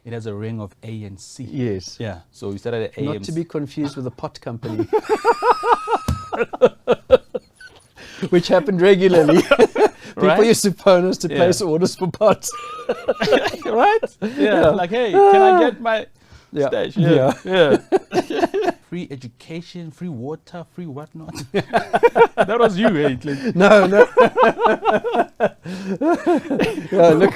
it has a ring of ANC. Yes. Yeah. So we started at AMC. Not to be confused with a pot company. Which happened regularly. People used to phone us to place orders for pots. Right? Yeah. Like, hey, can I get my stash? Yeah. Free education, free water, free whatnot. That was you, eh, Clint? No.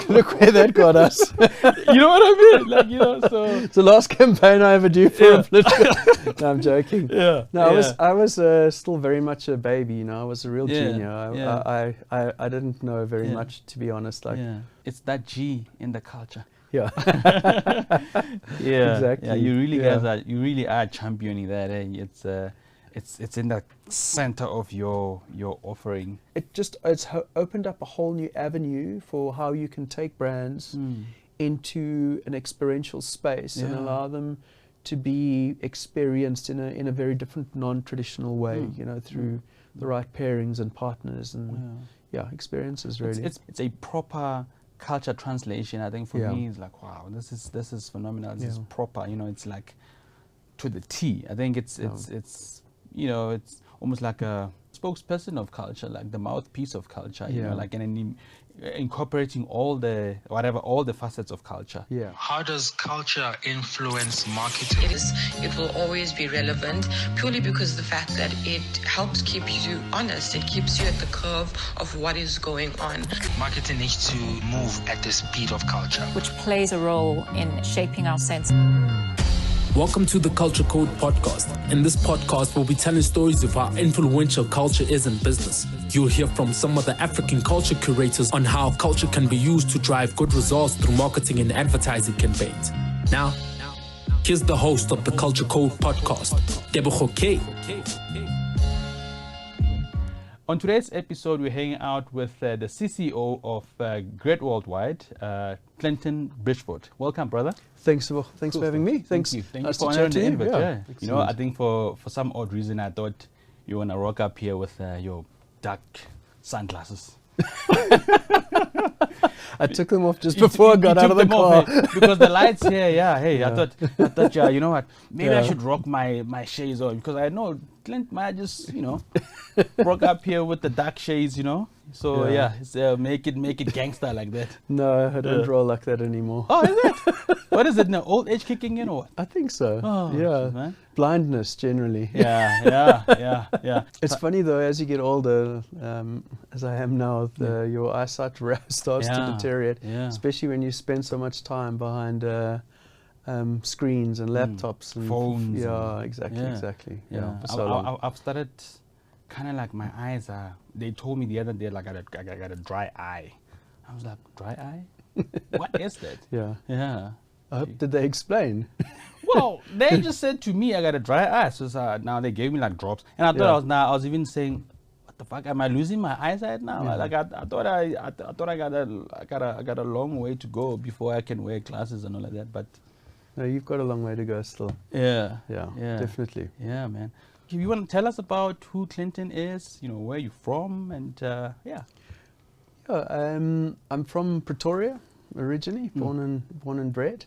Look where that got us. You know what I mean? Like, so it's the last campaign I ever do for a political. No, I'm joking. Yeah. No, I was still very much a baby. I was a real junior. I didn't know very much, to be honest. Like, it's that G in the culture. Yeah. Exactly. Yeah, you really are championing that. It's in the center of your offering. It's opened up a whole new avenue for how you can take brands into an experiential space and allow them to be experienced in a very different, non-traditional way. Through the right pairings and partners and experiences. Really, it's a proper culture translation. I think for me it's like, wow, this is phenomenal. This is proper. It's like to the T. I think it's almost like a spokesperson of culture, like the mouthpiece of culture. Like incorporating all the facets of culture. Yeah. How does culture influence marketing? It will always be relevant purely because of the fact that it helps keep you honest. It keeps you at the curve of what is going on. Marketing needs to move at the speed of culture, which plays a role in shaping our sense. Welcome to the Culture Code podcast. In this podcast, we'll be telling stories of how influential culture is in business. You'll hear from some of the African culture curators on how culture can be used to drive good results through marketing and advertising campaigns. Now, here's the host of the Culture Code podcast, Tebogo K. On today's episode, we're hanging out with the CCO of Great Worldwide, Clinton Bridgeford. Welcome, brother. Thanks for having me. Thank you for honoring the invite. I think for some odd reason, I thought you want to rock up here with your dark sunglasses. I took them off just before I got out of the car. Because the lights here, I thought, you know what, maybe I should rock my shades on, because I know Clint might just, rock up here with the dark shades, So it's, make it gangster like that. No, I don't roll like that anymore. Oh, is it? What is it now? Old age kicking in or what? I think so. Oh, man. Blindness generally. Yeah. It's funny though, as you get older, as I am now, your eyesight starts to deteriorate, especially when you spend so much time behind screens and laptops and phones. Exactly. I've started kind of like my eyes are. They told me the other day like I got a dry eye. I was like, dry eye? What is that? Yeah. Did they explain? Well, they just said to me I got a dry eye. So now they gave me like drops, and I thought I was even saying, what the fuck? Am I losing my eyesight now? Like I thought I got a long way to go before I can wear glasses and all of that. But no, you've got a long way to go still. Yeah, definitely. Yeah, man. If you want to tell us about who Clinton is, where you're from, and I'm from Pretoria originally, born and bred.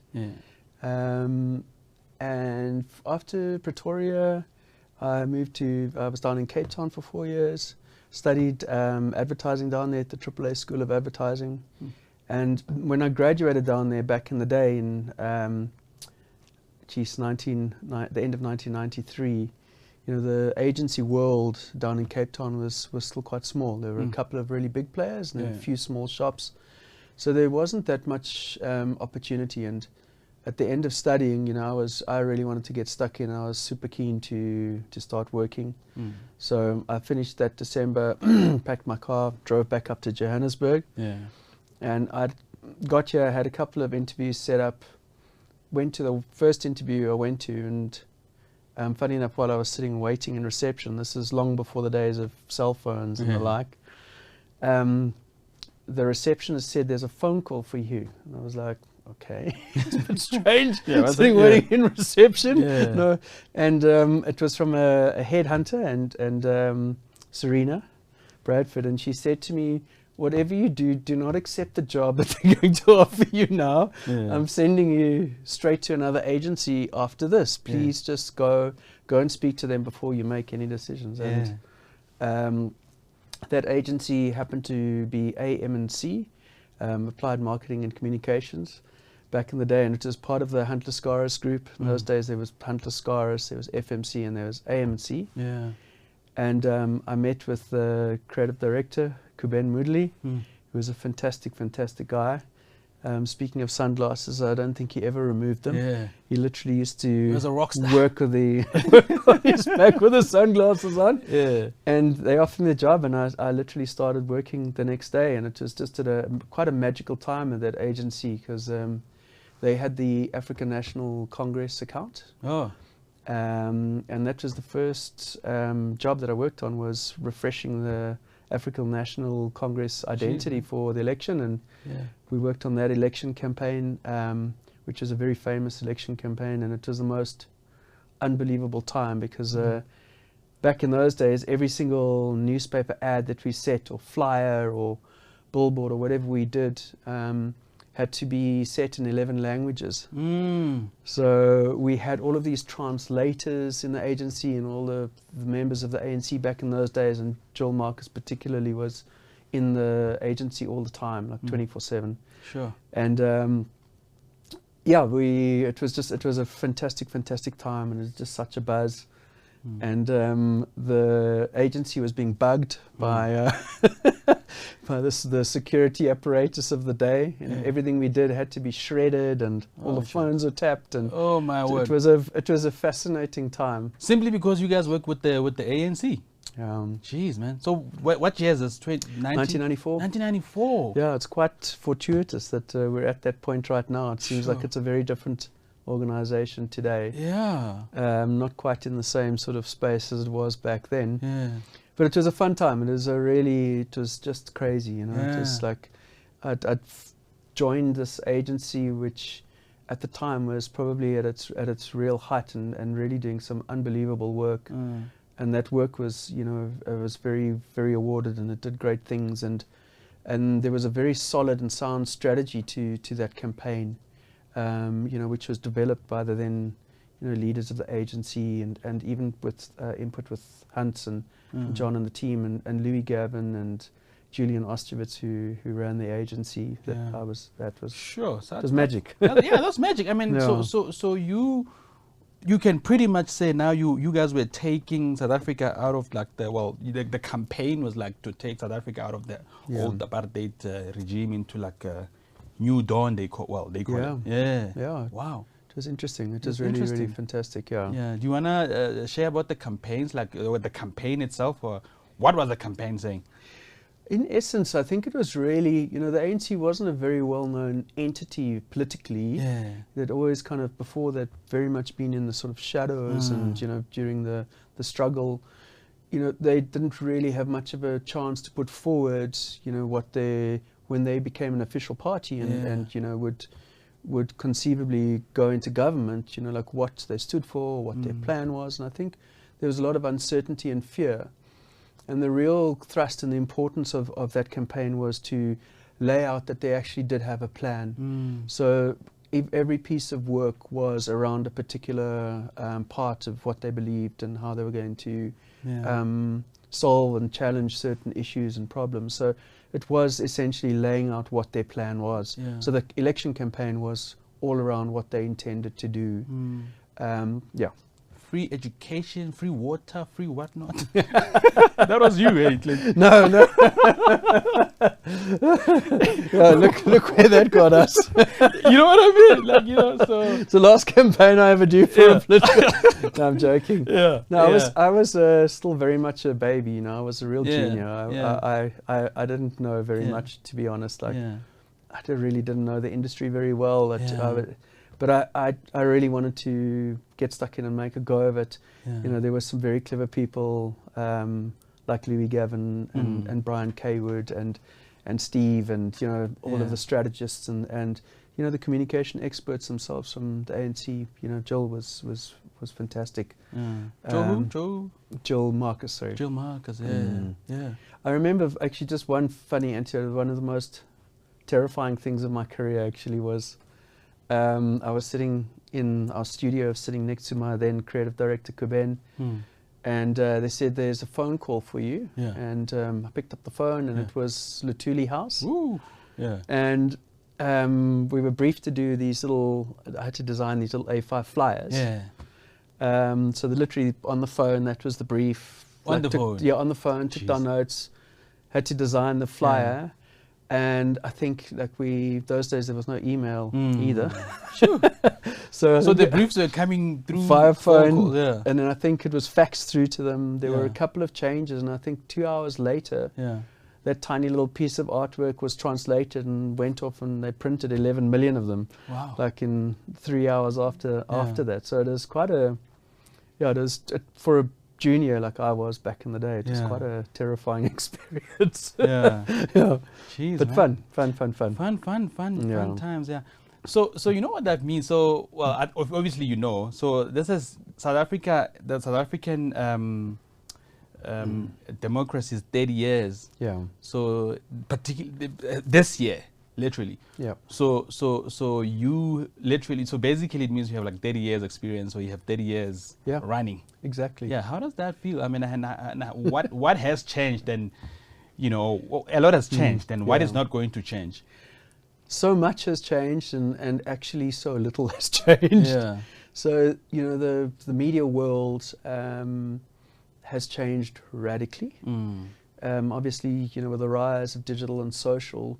And after Pretoria, I was down in Cape Town for 4 years, studied advertising down there at the AAA School of Advertising. And when I graduated down there back in the day in the end of 1993, the agency world down in Cape Town was still quite small. There were a couple of really big players and a few small shops. So there wasn't that much opportunity. And at the end of studying, I really wanted to get stuck in. I was super keen to start working. So I finished that December, packed my car, drove back up to Johannesburg. And I got here, I had a couple of interviews set up, went to the first interview I went to, and funny enough, while I was sitting waiting in reception, this is long before the days of cell phones and the like, the receptionist said, "There's a phone call for you." And I was like, okay, it's a bit strange, sitting waiting in reception. No, and it was from a headhunter and Serena Bradford, and she said to me, whatever you do, do not accept the job that they're going to offer you now. I'm sending you straight to another agency after this. Please just go and speak to them before you make any decisions. And that agency happened to be M&C, Applied Marketing and Communications, back in the day, and it was part of the Huntler Scaris group. In those days, there was Huntler Scaris, there was FMC, and there was ANC. And I met with the creative director, Kuben Moodley, who was a fantastic, fantastic guy. Speaking of sunglasses, I don't think he ever removed them. He literally used to work with on his back with the sunglasses on. And they offered me the job, and I literally started working the next day. And it was just at quite a magical time at that agency, because they had the African National Congress account. And that was the first job that I worked on, was refreshing the African National Congress identity for the election. And we worked on that election campaign, which was a very famous election campaign, and it was the most unbelievable time, because back in those days, every single newspaper ad that we set, or flyer or billboard or whatever we did, had to be set in 11 languages. So we had all of these translators in the agency, and all the members of the ANC back in those days, and Joel Marcus particularly was in the agency all the time, like 24/7. And it was a fantastic time, and it was just such a buzz. And the agency was being bugged by the security apparatus of the day. Everything we did had to be shredded, and all the phones were tapped. And oh my word! It was a fascinating time. Simply because you guys work with the ANC. Jeez, man. So what year is this? 1994. 1994. Yeah, it's quite fortuitous that we're at that point right now. It seems like it's a very different organization today. Not quite in the same sort of space as it was back then. But it was a fun time. It was just crazy, you know. It was like I'd joined this agency, which at the time was probably at its real height, and really doing some unbelievable work. And that work was, you know, it was very, very awarded, and it did great things. And there was a very solid and sound strategy to that campaign, you know, which was developed by the then, you know, leaders of the agency, and even with input with Hunt and John and the team, and Louis Gavin and Julian Ostrovitz, who ran the agency. That was sure. So it was magic. That's magic. I mean, so you can pretty much say now you guys were taking South Africa out of like the campaign was like to take South Africa out of the old apartheid regime into like a new dawn, they call it. Yeah. Wow. It was interesting. It was really fantastic. Yeah. Do you wanna share about the campaigns, like the campaign itself, or what was the campaign saying? In essence, I think it was really, you know, the ANC wasn't a very well-known entity politically. They'd always kind of, before that, very much been in the sort of shadows, and, you know, during the struggle, you know, they didn't really have much of a chance to put forward, you know, when they became an official party, and you know, would conceivably go into government, you know, like what they stood for, what their plan was. And I think there was a lot of uncertainty and fear. And the real thrust and the importance of that campaign was to lay out that they actually did have a plan. So every piece of work was around a particular part of what they believed, and how they were going to solve and challenge certain issues and problems. So it was essentially laying out what their plan was. So the election campaign was all around what they intended to do. Free education, free water, free whatnot. That was you, eh? No. Look where that got us. You know what I mean? Like, you know, so it's the last campaign I ever do for a political. No, I'm joking. I was still very much a baby. You know, I was a real junior. I didn't know very much, to be honest. Like, I really didn't know the industry very well. But I really wanted to get stuck in and make a go of it. You know, there were some very clever people like Louis Gavin and Brian Kaywood and Steve, and, you know, all of the strategists and you know, the communication experts themselves from the ANC. You know, Joel was was fantastic. Joe who? Jill Marcus, sorry. Jill Marcus, yeah. I remember actually just one funny anecdote. One of the most terrifying things of my career actually was I was sitting in our studio, sitting next to my then creative director, Kuben, and they said, there's a phone call for you. Yeah. And I picked up the phone, and it was Lutuli House. Woo. Yeah. And we were briefed to do these little, I had to design these little A5 flyers. Yeah. So literally on the phone, that was the brief. On the phone? Yeah, on the phone, took down notes, had to design the flyer. And I think those days there was no email either. Sure. so the briefs were coming through via phone, and then I think it was faxed through to them. There were a Yeah. couple of changes, and I think 2 hours later, that tiny little piece of artwork was translated and went off, and they printed 11 million of them. Wow. Like in 3 hours after that. So it was quite for a junior like I was back in the day, it was quite a terrifying experience. Yeah. Yeah. Jeez, But man. fun. Fun times, yeah. So you know what that means. So obviously you know. So this is South Africa. The South African democracy is 30 years. Yeah. So particularly this year, literally. Yeah. So you literally. So basically, it means you have like 30 years experience, or you have 30 years running. Exactly. Yeah. How does that feel? I mean, and what has changed? And a lot has changed. And what is not going to change? So much has changed, and actually so little has changed. Yeah. So the media world has changed radically. Obviously, with the rise of digital and social,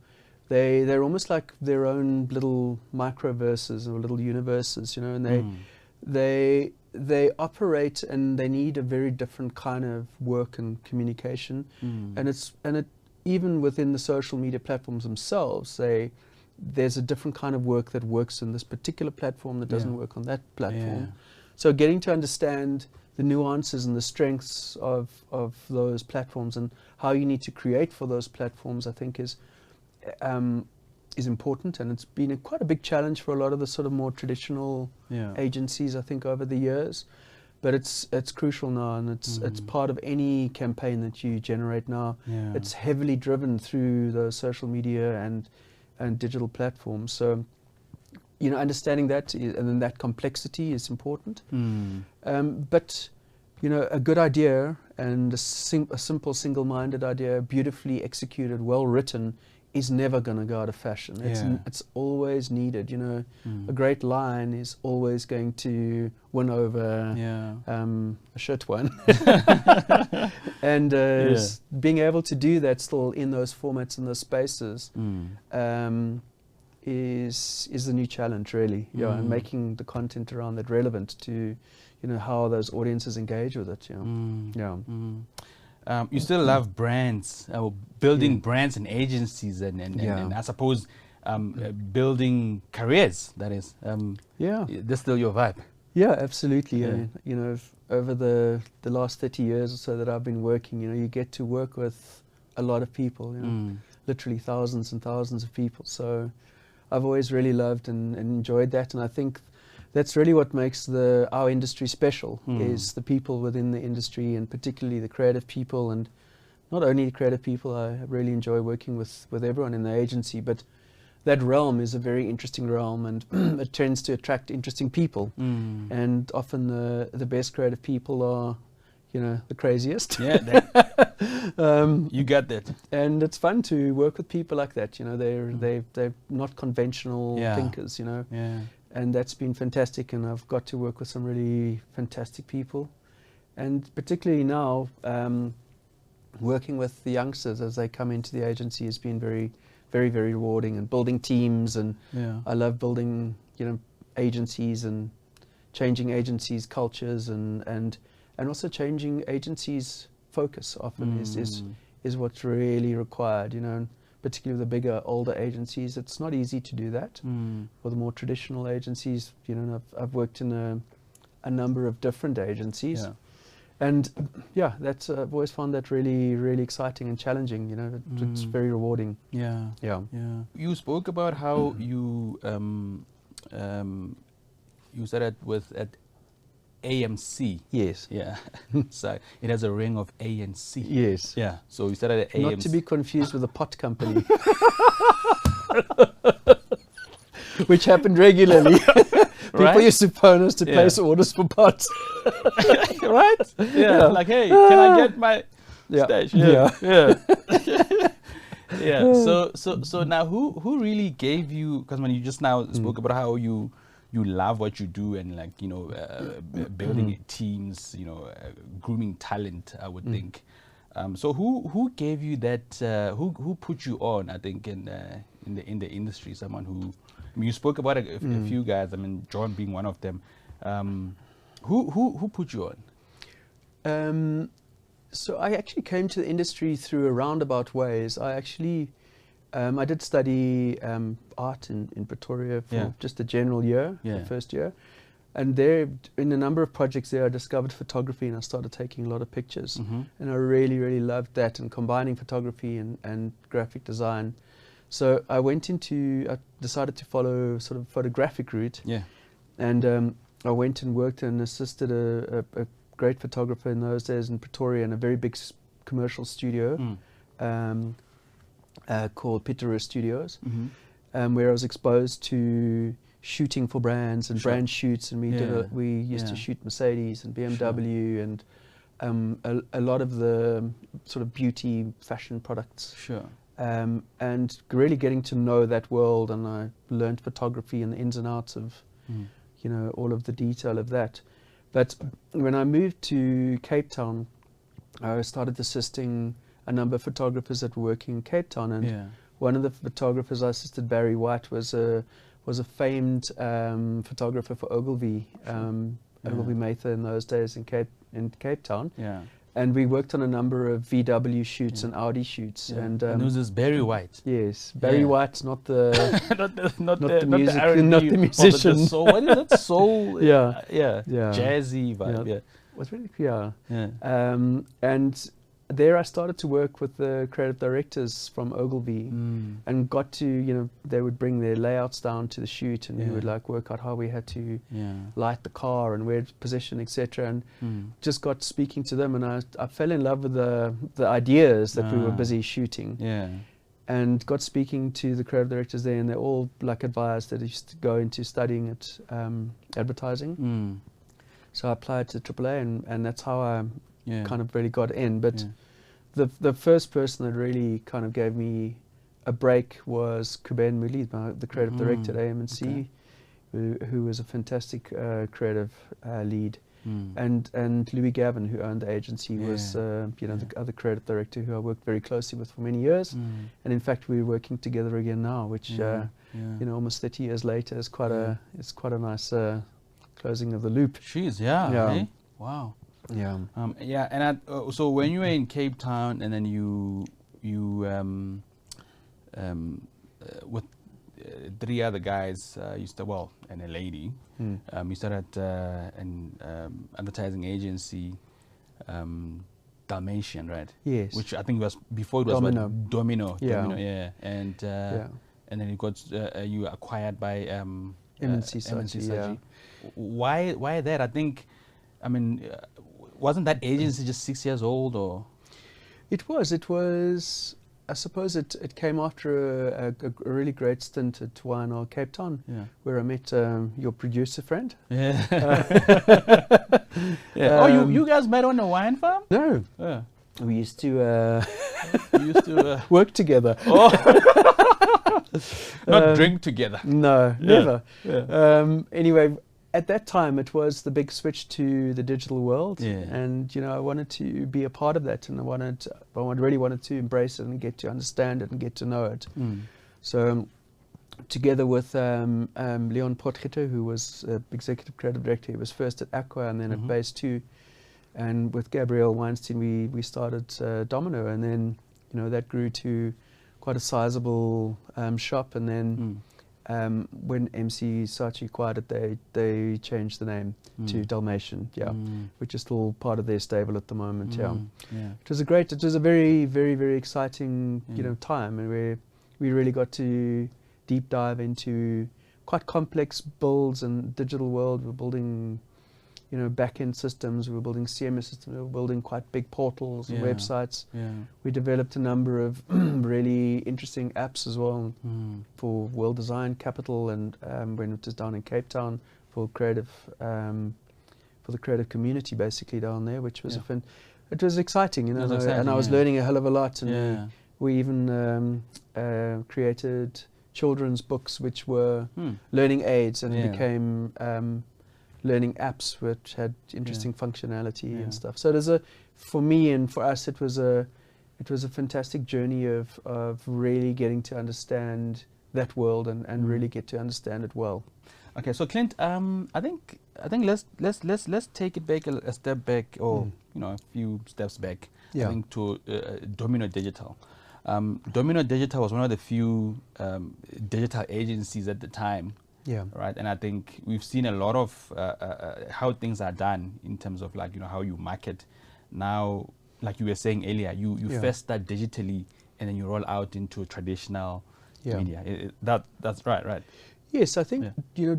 they're almost like their own little microverses or little universes, and they operate, and they need a very different kind of work and communication. And even within the social media platforms themselves, there's a different kind of work that works in this particular platform that doesn't work on that platform. So getting to understand the nuances and the strengths of those platforms and how you need to create for those platforms, I think is important, and it's been quite a big challenge for a lot of the sort of more traditional agencies, I think, over the years. But it's crucial now, and it's part of any campaign that you generate now. It's heavily driven through those social media and digital platforms. So understanding that and then that complexity is important. But a good idea and a simple single-minded idea, beautifully executed, well written, is never going to go out of fashion. It's always needed. A great line is always going to win over a shit one. And being able to do that still in those formats and those spaces is the new challenge, really. And making the content around that relevant to how those audiences engage with it. You still love brands, building brands and agencies, and I suppose building careers. That is, that's still your vibe. Yeah, absolutely. Over the last 30 years or so that I've been working, you get to work with a lot of people. Literally thousands and thousands of people. So I've always really loved and enjoyed that, and I think that's really what makes our industry special, is the people within the industry, and particularly the creative people. And not only the creative people, I really enjoy working with everyone in the agency, but that realm is a very interesting realm, and it tends to attract interesting people. And often the best creative people are, the craziest. Yeah, you got that. And it's fun to work with people like that. They're not conventional thinkers. And that's been fantastic, and I've got to work with some really fantastic people. And particularly now, working with the youngsters as they come into the agency has been very, very, very rewarding, and building teams. And I love building, agencies and changing agencies' cultures, and also changing agencies' focus often is what's really required, and particularly with the bigger, older agencies. It's not easy to do that. For the more traditional agencies, I've worked in a number of different agencies. And I've always found that really, really exciting and challenging. It's very rewarding. Yeah. You spoke about how you started at AMC. Yes. Yeah. So it has a ring of ANC. Yes. Yeah. So you started at AMC. Not to be confused with a pot company. Which happened regularly. People used to phone us to place orders for pots. Right? Yeah. Like, hey, can I get my stash? Yeah. Yeah. So now who really gave you, because when you just now spoke about how you love what you do and like, you know, building teams, you know, grooming talent, I would think. So who gave you that, who put you on, I think, in the industry, someone who, I mean, you spoke about a few guys, I mean, John being one of them. Who put you on? So I actually came to the industry through a roundabout ways. I actually, I did study art in Pretoria for just a general year, the first year. And there, in a number of projects there, I discovered photography and I started taking a lot of pictures. And I really, really loved that, and combining photography and graphic design. So I I decided to follow sort of photographic route. And I went and worked and assisted a great photographer in those days in Pretoria in a very big commercial studio called Pitera Studios, where I was exposed to shooting for brands and brand shoots, and we used to shoot Mercedes and BMW and a lot of the sort of beauty fashion products. And really getting to know that world, and I learned photography and the ins and outs of you know, all of the detail of that. But when I moved to Cape Town, I started assisting a number of photographers that were working in Cape Town, and one of the photographers I assisted, Barry White, was a famed photographer for Ogilvy, Ogilvy Mather in those days in Cape Town. And we worked on a number of VW shoots and Audi shoots. And who's this Barry White? Yes, Barry White's not the not the musician. The soul. What is it? Soul. Jazzy vibe. Was really and there I started to work with the creative directors from Ogilvy, and got to, you know, they would bring their layouts down to the shoot, and we would like work out how we had to light the car and where to position, etc. And just got speaking to them, and I fell in love with the ideas that we were busy shooting. And got speaking to the creative directors there, and they all like advised that I used to go into studying at advertising. So I applied to AAA, and that's how I kind of really got in. But the first person that really kind of gave me a break was Kuben Muli, the creative director at AM&C, who was a fantastic creative lead. And Louis Gavin, who owned the agency, was you know, the other creative director who I worked very closely with for many years. And in fact, we're working together again now, which you know, almost 30 years later is quite a nice closing of the loop. Eh? Wow. And so when you were in Cape Town, and then you with 3 other guys, you started, and a lady, you started an advertising agency, Dalmatian, right? Yes. Which I think was before it was Domino. And then it got you acquired by M&C Saatchi. Why that? I think, I mean, wasn't that agency just 6 years old, or? It was. I suppose it came after a really great stint at Y&R Cape Town, where I met your producer friend. Oh, you guys met on a wine farm? No. We used to work together. Not drink together. No, never. Anyway, at that time, it was the big switch to the digital world, and you know, I wanted to be a part of that, and I really wanted to embrace it and get to understand it and get to know it. So, together with Leon Potgieter, who was executive creative director, he was first at Aqua and then at Base 2, and with Gabrielle Weinstein, we started Domino, and then, you know, that grew to quite a sizable shop, and then. When M&C Saatchi acquired it, they changed the name to Dalmatian, which is still part of their stable at the moment. It was a very, very, very exciting, you know, time, and we really got to deep dive into quite complex builds and digital world. We're building back-end systems. We were building CMS systems. We were building quite big portals and websites. Yeah. We developed a number of really interesting apps as well for well-designed capital, and when it was down in Cape Town for creative, for the creative community basically down there, which was it was exciting, It was exciting, and I was learning a hell of a lot. And we even created children's books which were learning aids, and became learning apps which had interesting functionality and stuff. So there's for me and for us, it was a fantastic journey of really getting to understand that world and really get to understand it well. Okay, so Clint, I think let's take it back a step back, or a few steps back. I think to Domino Digital. Domino Digital was one of the few digital agencies at the time. Yeah. Right. And I think we've seen a lot of how things are done in terms of how you market. Now, like you were saying earlier, you first start digitally and then you roll out into traditional media. That's right. Yes, I think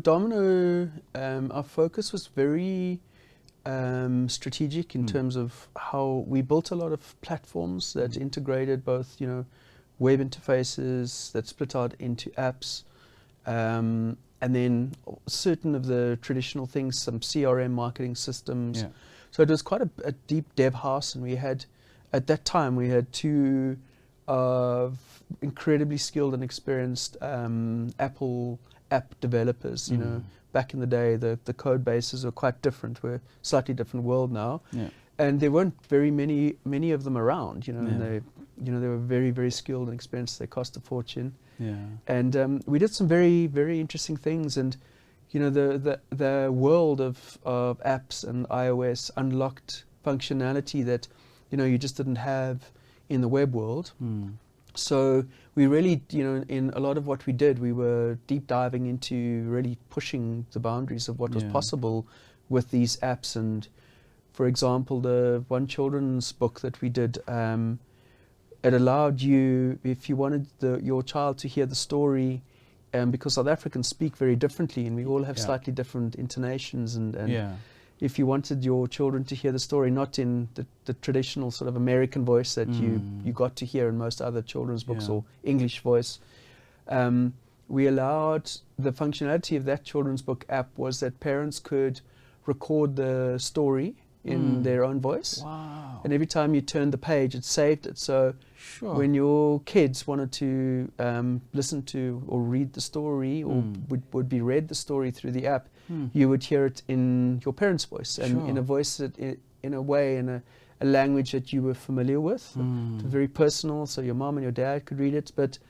Domino. Our focus was very strategic in terms of how we built a lot of platforms that integrated both web interfaces that split out into apps. And then certain of the traditional things, some CRM marketing systems. Yeah. So it was quite a deep dev house, and at that time, we had two incredibly skilled and experienced Apple app developers. Back in the day, the code bases were quite different. We're a slightly different world now. Yeah. And there weren't very many of them around, and they were very, very skilled and experienced. They cost a fortune. Yeah. And we did some very, very interesting things, and the world of apps and iOS unlocked functionality that you just didn't have in the web world. So we really, in a lot of what we did, we were deep diving into really pushing the boundaries of what was possible with these apps. And for example, the one children's book that we did, it allowed you, if you wanted your child to hear the story, because South Africans speak very differently and we all have slightly different intonations, and if you wanted your children to hear the story not in the traditional sort of American voice that you got to hear in most other children's books, or English voice, we allowed the functionality of that children's book app was that parents could record the story in their own voice. Wow. And every time you turned the page, it saved it. So when your kids wanted to listen to or read the story, or would be read the story through the app, you would hear it in your parents' voice, and in a voice that in a way, in a language that you were familiar with. It was very personal, so your mom and your dad could read it. But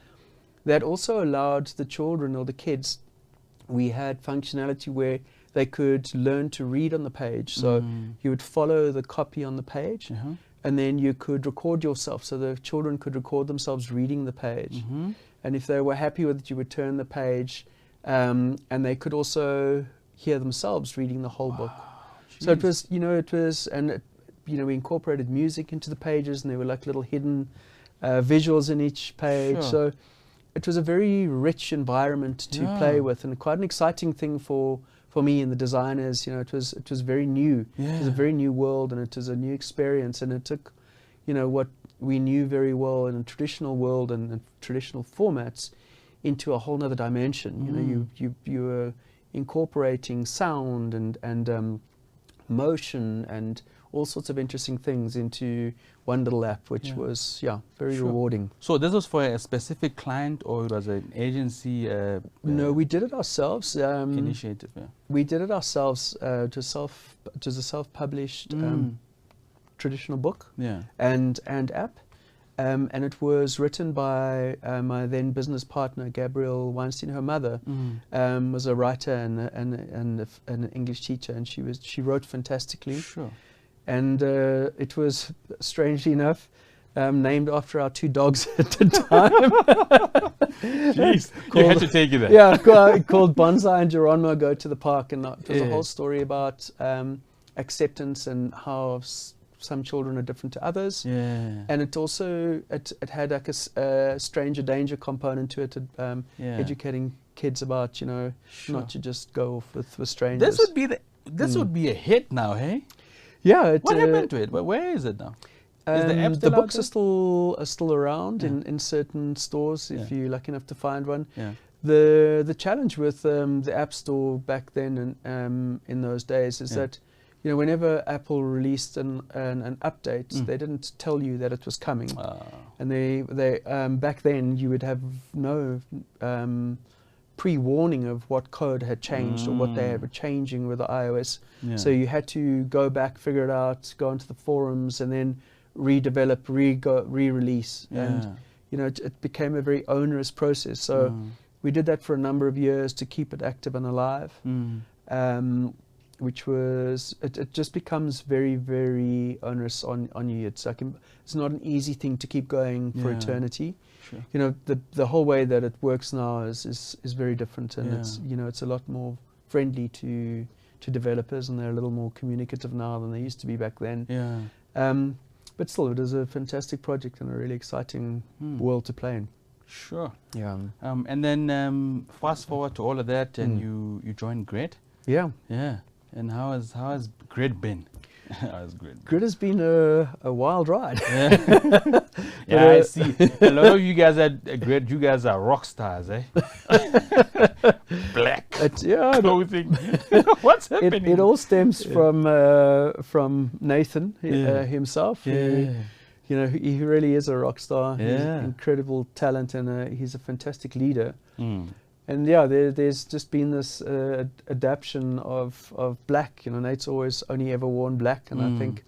that also allowed the children or the kids, we had functionality where they could learn to read on the page. So you would follow the copy on the page, and then you could record yourself. So the children could record themselves reading the page. And if they were happy with it, you would turn the page, and they could also hear themselves reading the whole book. So it was, we incorporated music into the pages, and there were like little hidden visuals in each page. So it was a very rich environment to play with, and quite an exciting thing for me and the designers. It was very new. It was a very new world, and it was a new experience, and it took what we knew very well in a traditional world and traditional formats into a whole nother dimension. You were incorporating sound and motion and all sorts of interesting things into one little app, which was very rewarding. So this was for a specific client, or it was an agency? No, we did it ourselves. Initiative. We did it ourselves. It was a self-published traditional book and app, and it was written by my then business partner Gabrielle Weinstein. Her mother was a writer and an English teacher, and she wrote fantastically. And it was, strangely enough, named after our two dogs at the time. Jeez, you had to take it there. Yeah, called Bonsai and Geronimo Go to the Park, and it was a whole story about acceptance and how some children are different to others. And it also it had like a stranger danger component to it, educating kids about not to just go off with strangers. This would be the this would be a hit now, hey? Yeah. What happened to it? Where is it now? Is the app still the out books there? are still around Yeah. in certain stores if you're lucky enough to find one. Yeah. The challenge with the App Store back then and in those days is that, you know, whenever Apple released an update, they didn't tell you that it was coming. And they back then you would have no pre-warning of what code had changed or what they were changing with the iOS. Yeah. So you had to go back, figure it out, go into the forums, and then redevelop, re-release. And you know, it became a very onerous process. So we did that for a number of years to keep it active and alive. Which was, it just becomes very, very onerous on you. It's like, it's not an easy thing to keep going for eternity. Sure. You know, the whole way that it works now is very different, and it's, you know, it's a lot more friendly to developers, and they're a little more communicative now than they used to be back then. But still, it is a fantastic project and a really exciting world to play in. Sure. Yeah. And then fast forward to all of that, and you joined Grid. Yeah. Yeah. And how has Grid been? How has Grid been? Grid has been a wild ride. Yeah, I see. A lot of you guys at Grid, you guys are rock stars, eh? Black clothing. What's happening? It all stems from Nathan himself. Who, you know, he really is a rock star. He's incredible talent, and he's a fantastic leader. And yeah, there's just been this adaptation of black. You know, Nate's always only ever worn black, and I think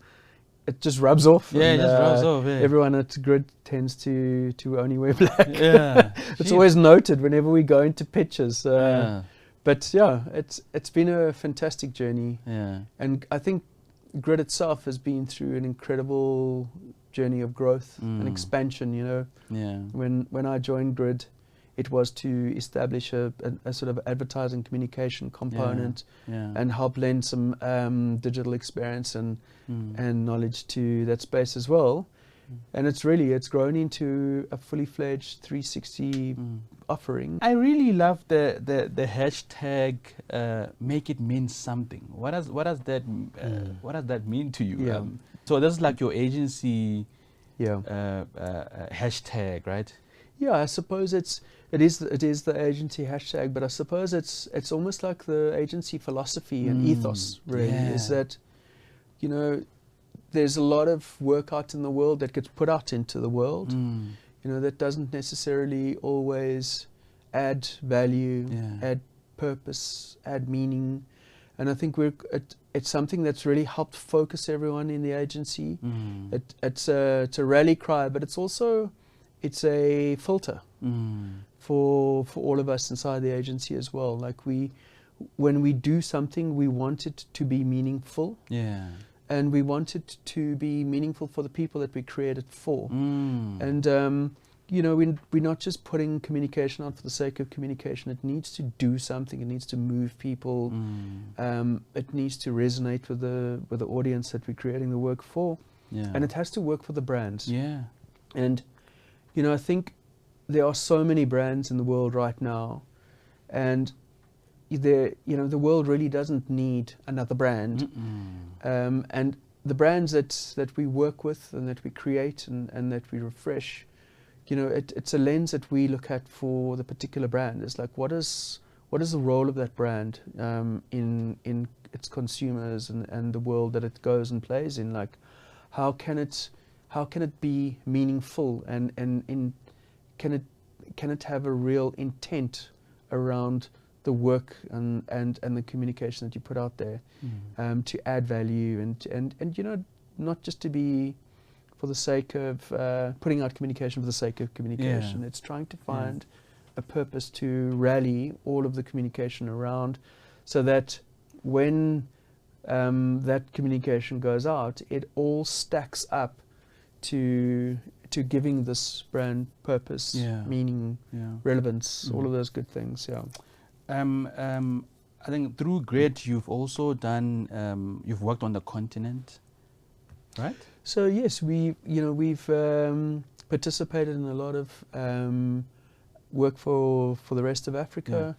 it just rubs off. Yeah, and, it just rubs off. Yeah. Everyone at Grid tends to only wear black. Yeah, it's always noted whenever we go into pictures. But yeah, it's been a fantastic journey. Yeah, and I think Grid itself has been through an incredible journey of growth and expansion. You know, when I joined Grid, it was to establish a sort of advertising communication component and help lend some digital experience and knowledge to that space as well. And it's grown into a fully fledged 360 offering. I really love the hashtag make it mean something. What does that mean to you? Yeah. So this is like your agency hashtag, right? Yeah, I suppose it is the agency hashtag, but I suppose it's almost like the agency philosophy and ethos, really, is that, you know, there's a lot of work out in the world that gets put out into the world, you know, that doesn't necessarily always add value, add purpose, add meaning. And I think it's something that's really helped focus everyone in the agency. It's a rally cry, but it's also a filter for all of us inside the agency as well. Like when we do something, we want it to be meaningful. Yeah. And we want it to be meaningful for the people that we create it for. And you know, we're not just putting communication out for the sake of communication. It needs to do something. It needs to move people. It needs to resonate with the audience that we're creating the work for. And it has to work for the brands. And you know, I think there are so many brands in the world right now, and you know, the world really doesn't need another brand. And the brands that we work with and that we create and that we refresh, you know, it's a lens that we look at for the particular brand. It's like, what is the role of that brand in its consumers and the world that it goes and plays in? Like, how can it be meaningful and can it have a real intent around the work and the communication that you put out there to add value and you know, not just to be for the sake of putting out communication for the sake of communication. It's trying to find a purpose to rally all of the communication around, so that when that communication goes out, it all stacks up to giving this brand purpose, meaning, relevance, all of those good things. I think through Grid, you've also done, you've worked on the continent, right? So yes, we've participated in a lot of work for the rest of Africa.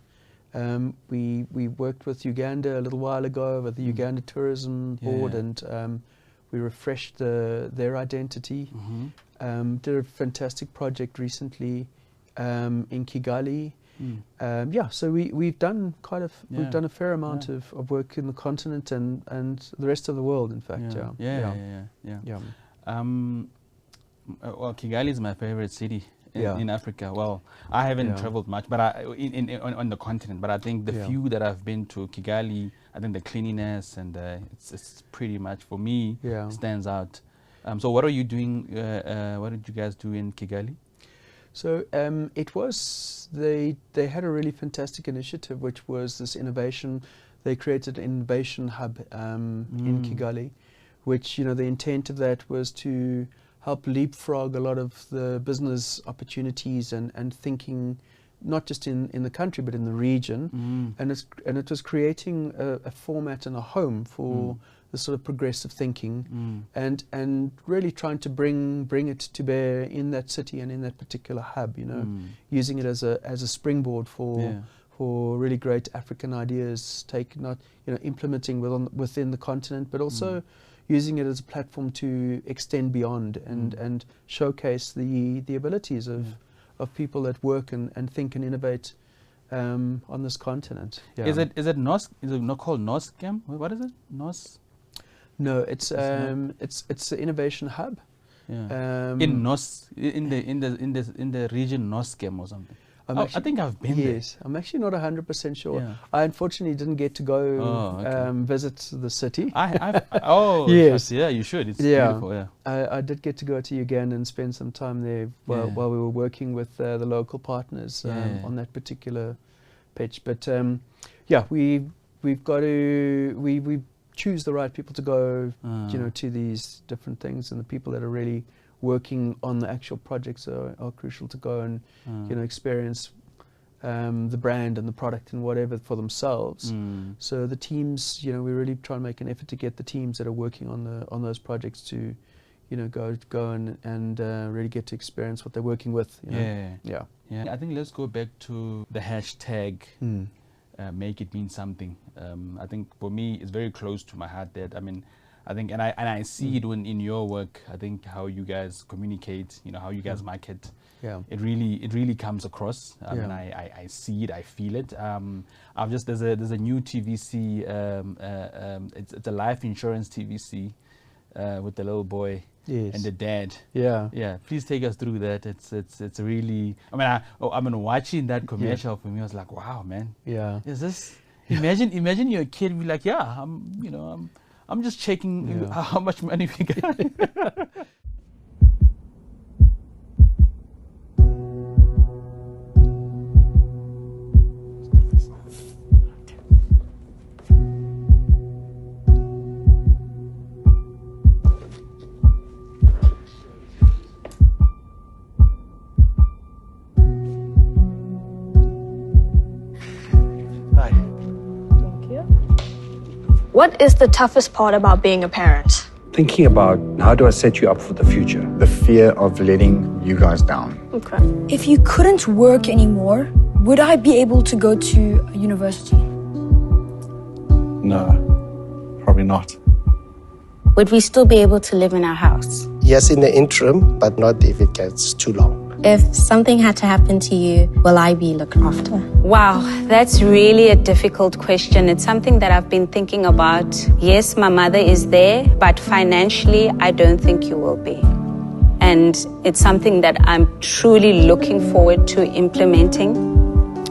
We worked with Uganda a little while ago with the Uganda Tourism Board, and we refreshed their identity. Did a fantastic project recently in Kigali. So we've done we've done a fair amount of work in the continent and the rest of the world, in fact. Well, Kigali is my favorite city in Africa. Well, I haven't traveled much, but on the continent. But I think the few that I've been to Kigali, I think the cleanliness and it's pretty much for me stands out. So what are you doing? What did you guys do in Kigali? So it was they had a really fantastic initiative, which was this innovation. They created an innovation hub in Kigali, which the intent of that was to help leapfrog a lot of the business opportunities and thinking, not just in the country but in the region, and it was creating a format and a home for the sort of progressive thinking, and really trying to bring it to bear in that city and in that particular hub. Using it as a springboard for really great African ideas, implementing within the continent, but also using it as a platform to extend beyond and showcase the abilities of people that work and think and innovate on this continent. Is it NOS? Is it not called NOSCAM? What is it? NOS? No, it's the innovation hub. In NOS, in the region NOSCAM or something. I think I've been there. Yes, I'm actually not 100% sure. I unfortunately didn't get to go visit the city. Yes, you should. It's beautiful. Yeah, I did get to go to Uganda and spend some time there while we were working with the local partners on that particular pitch. But we've got to we choose the right people to go to these different things, and the people that are really working on the actual projects are crucial to go and experience the brand and the product and whatever for themselves. So the teams, we really try and make an effort to get the teams that are working on those projects to go and really get to experience what they're working with. Yeah. I think let's go back to the hashtag make it mean something. I think for me it's very close to my heart. That I think, and I see it in your work. I think how you guys communicate, how you guys market. It really comes across. I see it, I feel it. There's a new TVC. It's a life insurance TVC with the little boy and the dad. Please take us through that. It's really. Watching that commercial for me, I was like, wow, man. Is this? Imagine you're a kid, be like, I'm just checking how much money we got. What is the toughest part about being a parent? Thinking about how do I set you up for the future? The fear of letting you guys down. Okay. If you couldn't work anymore, would I be able to go to university? No, probably not. Would we still be able to live in our house? Yes, in the interim, but not if it gets too long. If something had to happen to you, will I be looked after? Wow, that's really a difficult question. It's something that I've been thinking about. Yes, my mother is there, but financially, I don't think you will be. And it's something that I'm truly looking forward to implementing,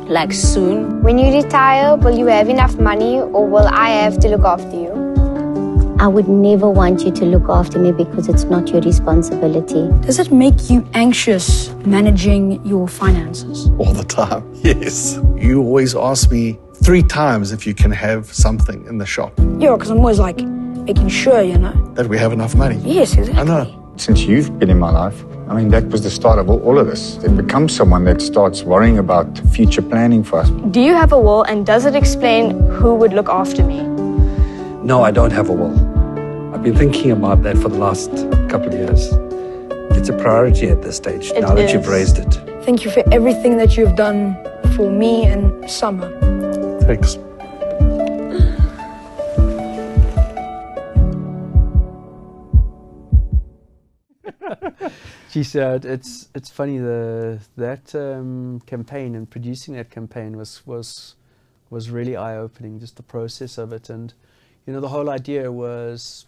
like soon. When you retire, will you have enough money or will I have to look after you? I would never want you to look after me because it's not your responsibility. Does it make you anxious managing your finances? All the time, yes. You always ask me 3 times if you can have something in the shop. Yeah, because I'm always like making sure, that we have enough money. Yes, exactly. I know. Since you've been in my life, that was the start of all of this. It becomes someone that starts worrying about future planning for us. Do you have a will, and does it explain who would look after me? No, I don't have a will. I've been thinking about that for the last couple of years. It's a priority at this stage, now that you've raised it. Thank you for everything that you've done for me and Summer. Thanks. She said it's funny, that campaign and producing that campaign was really eye-opening, just the process of it. And the whole idea was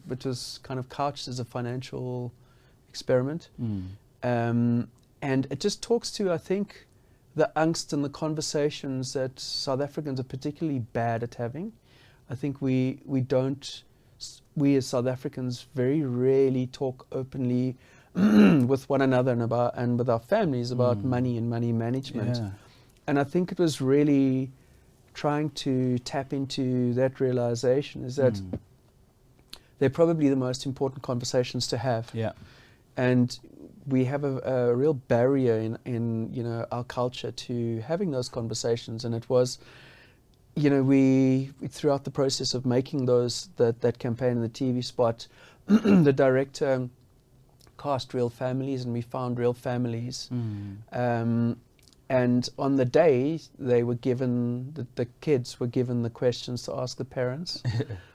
which was kind of couched as a financial experiment. And it just talks to, I think, the angst and the conversations that South Africans are particularly bad at having. I think we as South Africans very rarely talk openly with one another and with our families about money and money management. Yeah. And I think it was really trying to tap into that realization, is that they're probably the most important conversations to have. Yeah. And we have a real barrier in our culture to having those conversations. And it was, we throughout the process of making that campaign and the TV spot, the director cast real families, and we found real families. And on the day, they were given, the kids were given the questions to ask the parents.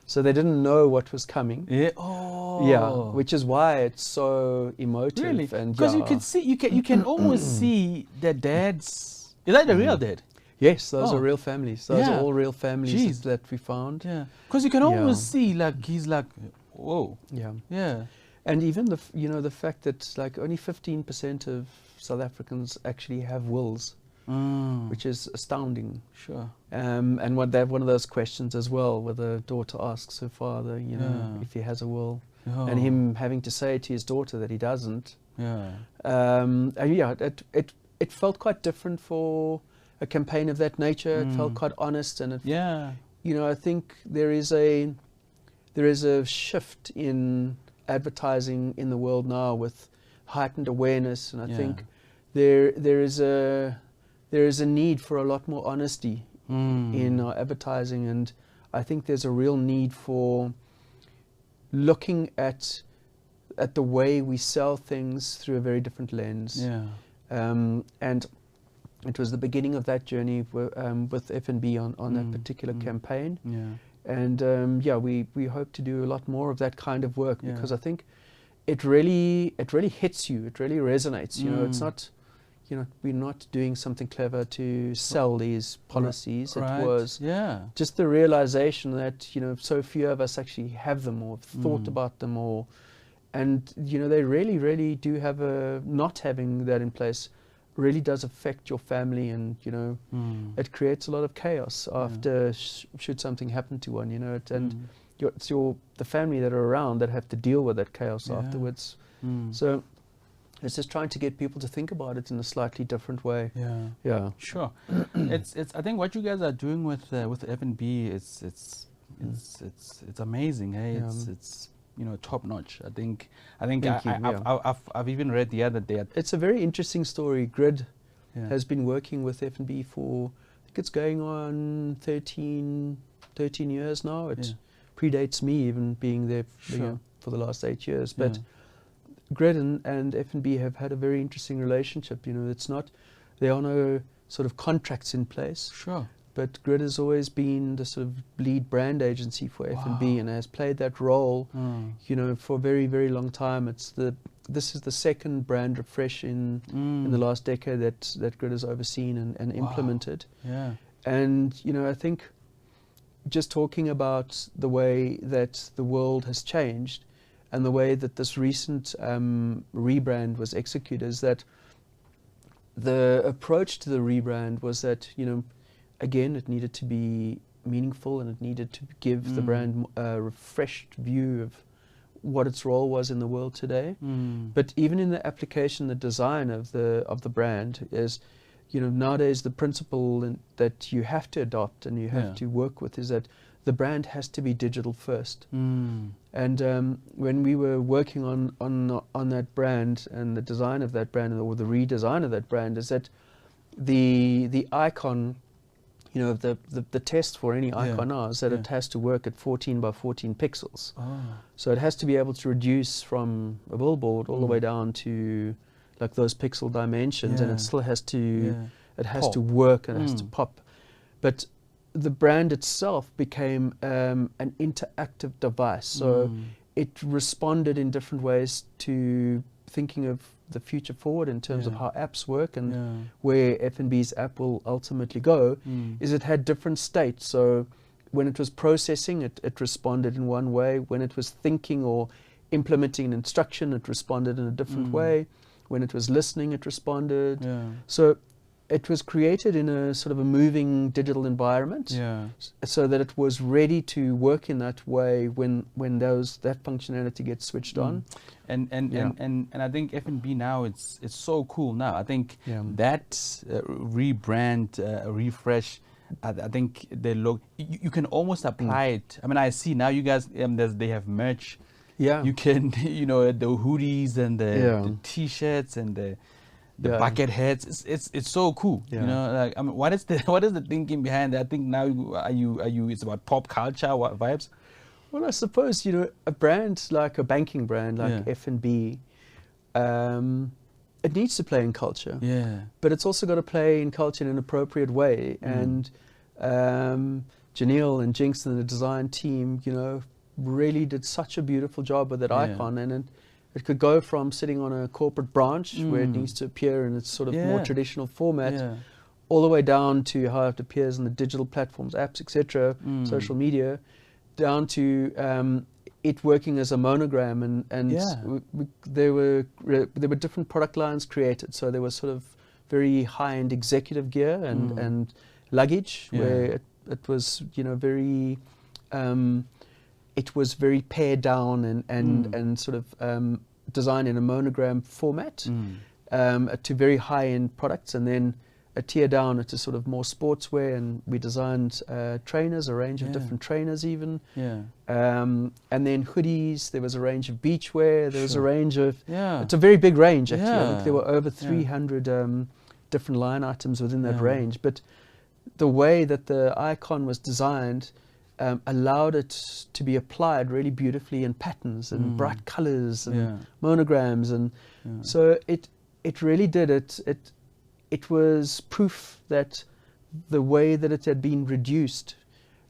So they didn't know what was coming. Yeah. Oh. Yeah, which is why it's so emotive. Really? And because you can see, you can almost see the dads. Is that the real dad? Yes, those are real families. Those are all real families that we found. Yeah. Because you can almost see, like, he's like, whoa. Yeah. Yeah. And even the fact that like only 15% of South Africans actually have wills, which is astounding. Sure. And they have one of those questions as well, where the daughter asks her father, if he has a will, and him having to say to his daughter that he doesn't. Yeah. It felt quite different for a campaign of that nature. It felt quite honest, and I think there is a shift in advertising in the world now with heightened awareness, and I think there is a need for a lot more honesty in our advertising, and I think there's a real need for looking at the way we sell things through a very different lens. Yeah. And it was the beginning of that journey with FNB on that particular campaign. Yeah. And we hope to do a lot more of that kind of work, because I think it really hits you. It really resonates. It's not, we're not doing something clever to sell these policies. Right. It was just the realization that so few of us actually have them or have thought about them, and they really do have not having that in place really does affect your family, and it creates a lot of chaos after should something happen to one, and it's the family that are around that have to deal with that chaos afterwards. So it's just trying to get people to think about it in a slightly different way. Yeah. Sure. it's I think what you guys are doing with FNB, it's amazing. Hey, it's top notch. I think I've even read the other day. It's a very interesting story. Grid has been working with FNB for, I think it's going on 13 years now. It predates me even being there for the last 8 years. But Grid and FNB have had a very interesting relationship. There are no sort of contracts in place. Sure. But Grid has always been the sort of lead brand agency for FNB, and has played that role, for a very, very long time. This is the second brand refresh in the last decade that Grid has overseen and implemented. Yeah. And I think just talking about the way that the world has changed, and the way that this recent rebrand was executed, is that the approach to the rebrand was that again, it needed to be meaningful, and it needed to give the brand a refreshed view of what its role was in the world today. But even in the application, the design of the brand is, nowadays the principle that you have to adopt and you have to work with is that the brand has to be digital first. And when we were working on that brand and the design of that brand, or the redesign of that brand, is that the icon, the test for any icon now is that it has to work at 14 by 14 pixels. So it has to be able to reduce from a billboard all the way down to like those pixel dimensions, and it still has to to work, and it has to pop. But the brand itself became an interactive device. So it responded in different ways to thinking of the future forward in terms of how apps work and where FNB's app will ultimately go, is it had different states. So when it was processing, it responded in one way. When it was thinking or implementing an instruction, it responded in a different way. When it was listening, it responded. So it was created in a sort of a moving digital environment, so that it was ready to work in that way when that functionality gets switched on. And I think FNB now it's so cool now. I think that rebrand, refresh. I think they look. You can almost apply it. I mean, I see now you guys. They have merch. Yeah. You can, the hoodies and the t-shirts and the bucket hats. It's so cool. Like, I mean, what is the thinking behind that? I think now are you it's about pop culture, what vibes? Well, I suppose a brand like a banking brand like FNB, it needs to play in culture. But it's also got to play in culture in an appropriate way. And Janelle and Jinx and the design team, really did such a beautiful job with that icon, and it could go from sitting on a corporate branch where it needs to appear in its sort of more traditional format, all the way down to how it appears on the digital platforms, apps, etc., social media, down to it working as a monogram, and there were different product lines created. So there was sort of very high-end executive gear and luggage, where it was very it was very pared down and sort of designed in a monogram format to very high-end products, and then a tier down to sort of more sportswear, and we designed trainers, a range of different trainers even. And then hoodies, there was a range of beachwear, there was a range of, it's a very big range actually. I think there were over 300 different line items within that range, but the way that the icon was designed allowed it to be applied really beautifully in patterns and bright colors and monograms, and so it really did it was proof that the way that it had been reduced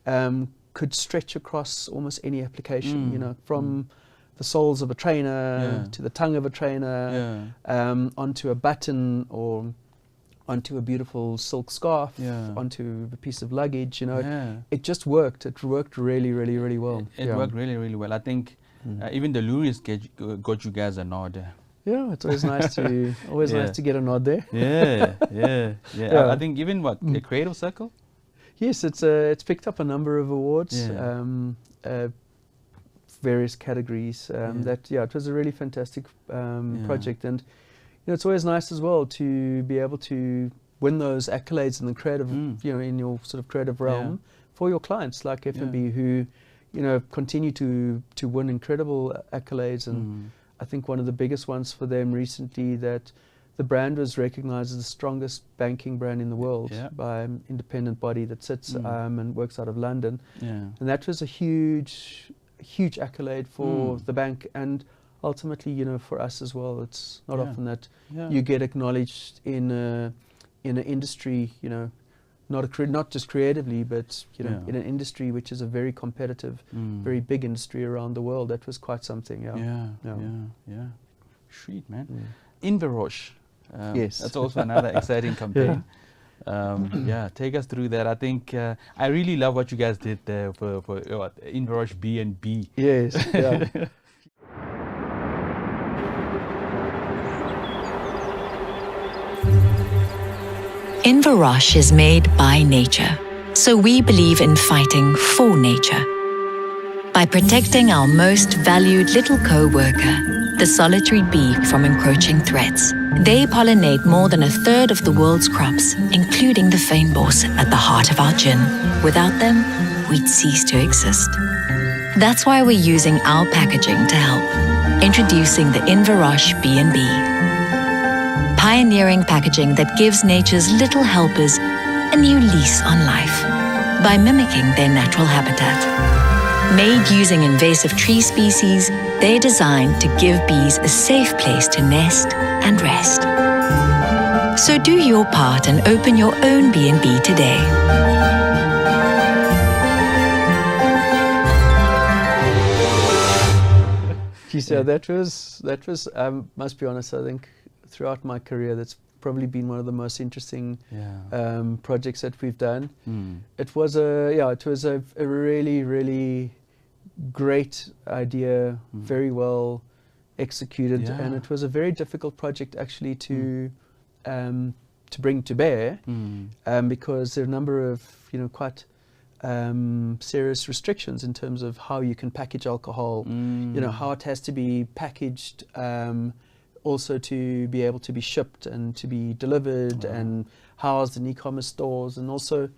could stretch across almost any application, from the soles of a trainer to the tongue of a trainer, onto a button or onto a beautiful silk scarf, onto a piece of luggage. It just worked. It worked really, really, really well. It worked really, really well. I think even the Luris got you guys a nod. Yeah, it's always nice to nice to get a nod there. I think even the Creative Circle. Yes, it's picked up a number of awards, various categories. It was a really fantastic project, and it's always nice as well to be able to win those accolades in the creative, in your sort of creative realm for your clients like FNB, who, continue to win incredible accolades. And I think one of the biggest ones for them recently, that the brand was recognized as the strongest banking brand in the world by an independent body that sits and works out of London. And that was a huge accolade for the bank, and ultimately, for us as well. It's not often that you get acknowledged in an industry, not just creatively, but in an industry which is a very competitive, very big industry around the world. That was quite something. Sweet, man. Inveroche. Yes, that's also another exciting campaign. Take us through that. I think I really love what you guys did there for Inveroche B&B. Yes. Inveroche is made by nature, so we believe in fighting for nature. By protecting our most valued little co-worker, the solitary bee, from encroaching threats. They pollinate more than a third of the world's crops, including the fynbos at the heart of our gin. Without them, we'd cease to exist. That's why we're using our packaging to help. Introducing the Inveroche B&B. Pioneering packaging that gives nature's little helpers a new lease on life by mimicking their natural habitat. Made using invasive tree species, they're designed to give bees a safe place to nest and rest. So do your part and open your own B&B today. Yes, yeah, that was. Must be honest, I think throughout my career, that's probably been one of the most interesting projects that we've done. It was a really, really great idea, very well executed, and it was a very difficult project actually to bring to bear, because there are a number of quite serious restrictions in terms of how you can package alcohol, how it has to be packaged, also to be able to be shipped and to be delivered and housed in e-commerce stores, and also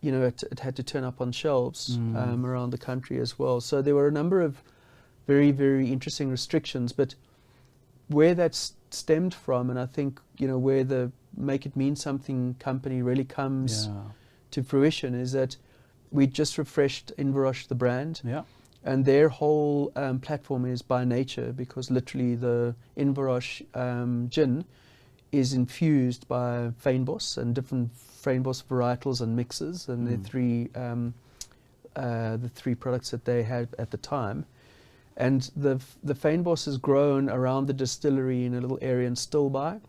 it had to turn up on shelves around the country as well. So there were a number of very, very interesting restrictions, but where that's stemmed from, and I think where the Make It Mean Something company really comes to fruition, is that we just refreshed Inverroche, the brand, and their whole platform is by nature, because literally the Inverroche gin is infused by fynbos and different fynbos varietals and mixes, and the three products that they had at the time. And the fynbos is grown around the distillery in a little area in Stilbaai.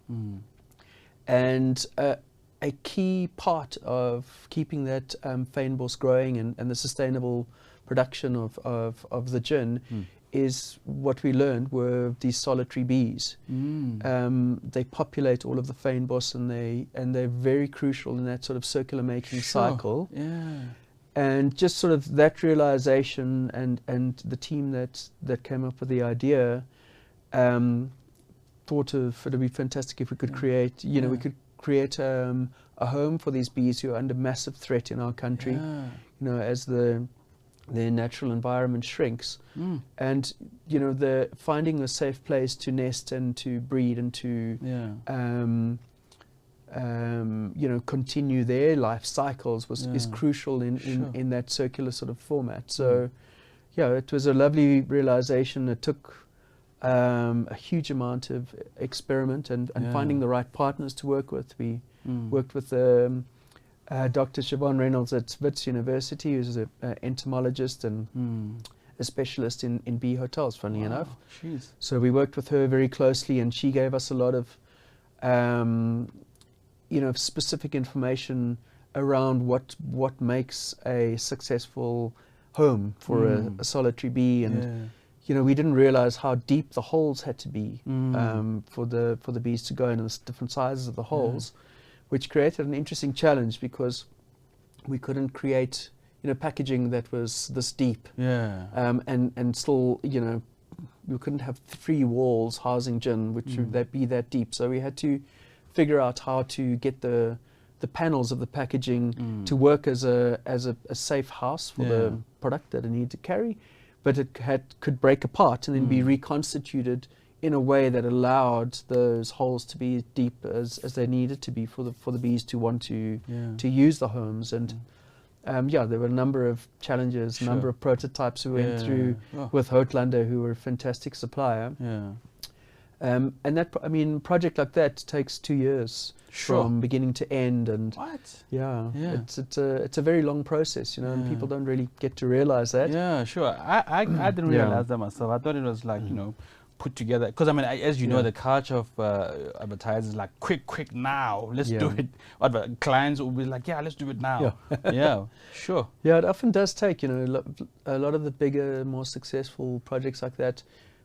And a key part of keeping that fynbos growing and the sustainable production of the gin is what we learned were these solitary bees. They populate all of the fynbos, and they're very crucial in that sort of circular making cycle. And just sort of that realization, and the team that came up with the idea thought of it'd be fantastic if we could create, we could create a home for these bees who are under massive threat in our country, as their natural environment shrinks, and the finding a safe place to nest and to breed and to continue their life cycles is crucial in that circular sort of format. So it was a lovely realization. It took a huge amount of experiment and finding the right partners to work with. We worked with Dr. Siobhan Reynolds at Wits University, who's an entomologist and a specialist in bee hotels, funnily enough. So we worked with her very closely, and she gave us a lot of specific information around what makes a successful home for a solitary bee, and we didn't realize how deep the holes had to be for the bees to go in, and the different sizes of the holes, which created an interesting challenge, because we couldn't create packaging that was this deep, and still we couldn't have 3 walls housing gin which would be that deep. So we had to figure out how to get the panels of the packaging to work as a safe house for the product that it needed to carry, but it could break apart and then be reconstituted in a way that allowed those holes to be deep as they needed to be for the bees to want to use the homes. And there were a number of challenges, a number of prototypes we went through with Houtlander, who were a fantastic supplier. And that, project like that takes 2 years from beginning to end, and it's a very long process, and people don't really get to realize that. I didn't realize that myself. I thought it was like put together, because as you know, the culture of advertisers is like quick now, let's do it. Clients will be like, let's do it now. It often does take, a lot of the bigger, more successful projects like that,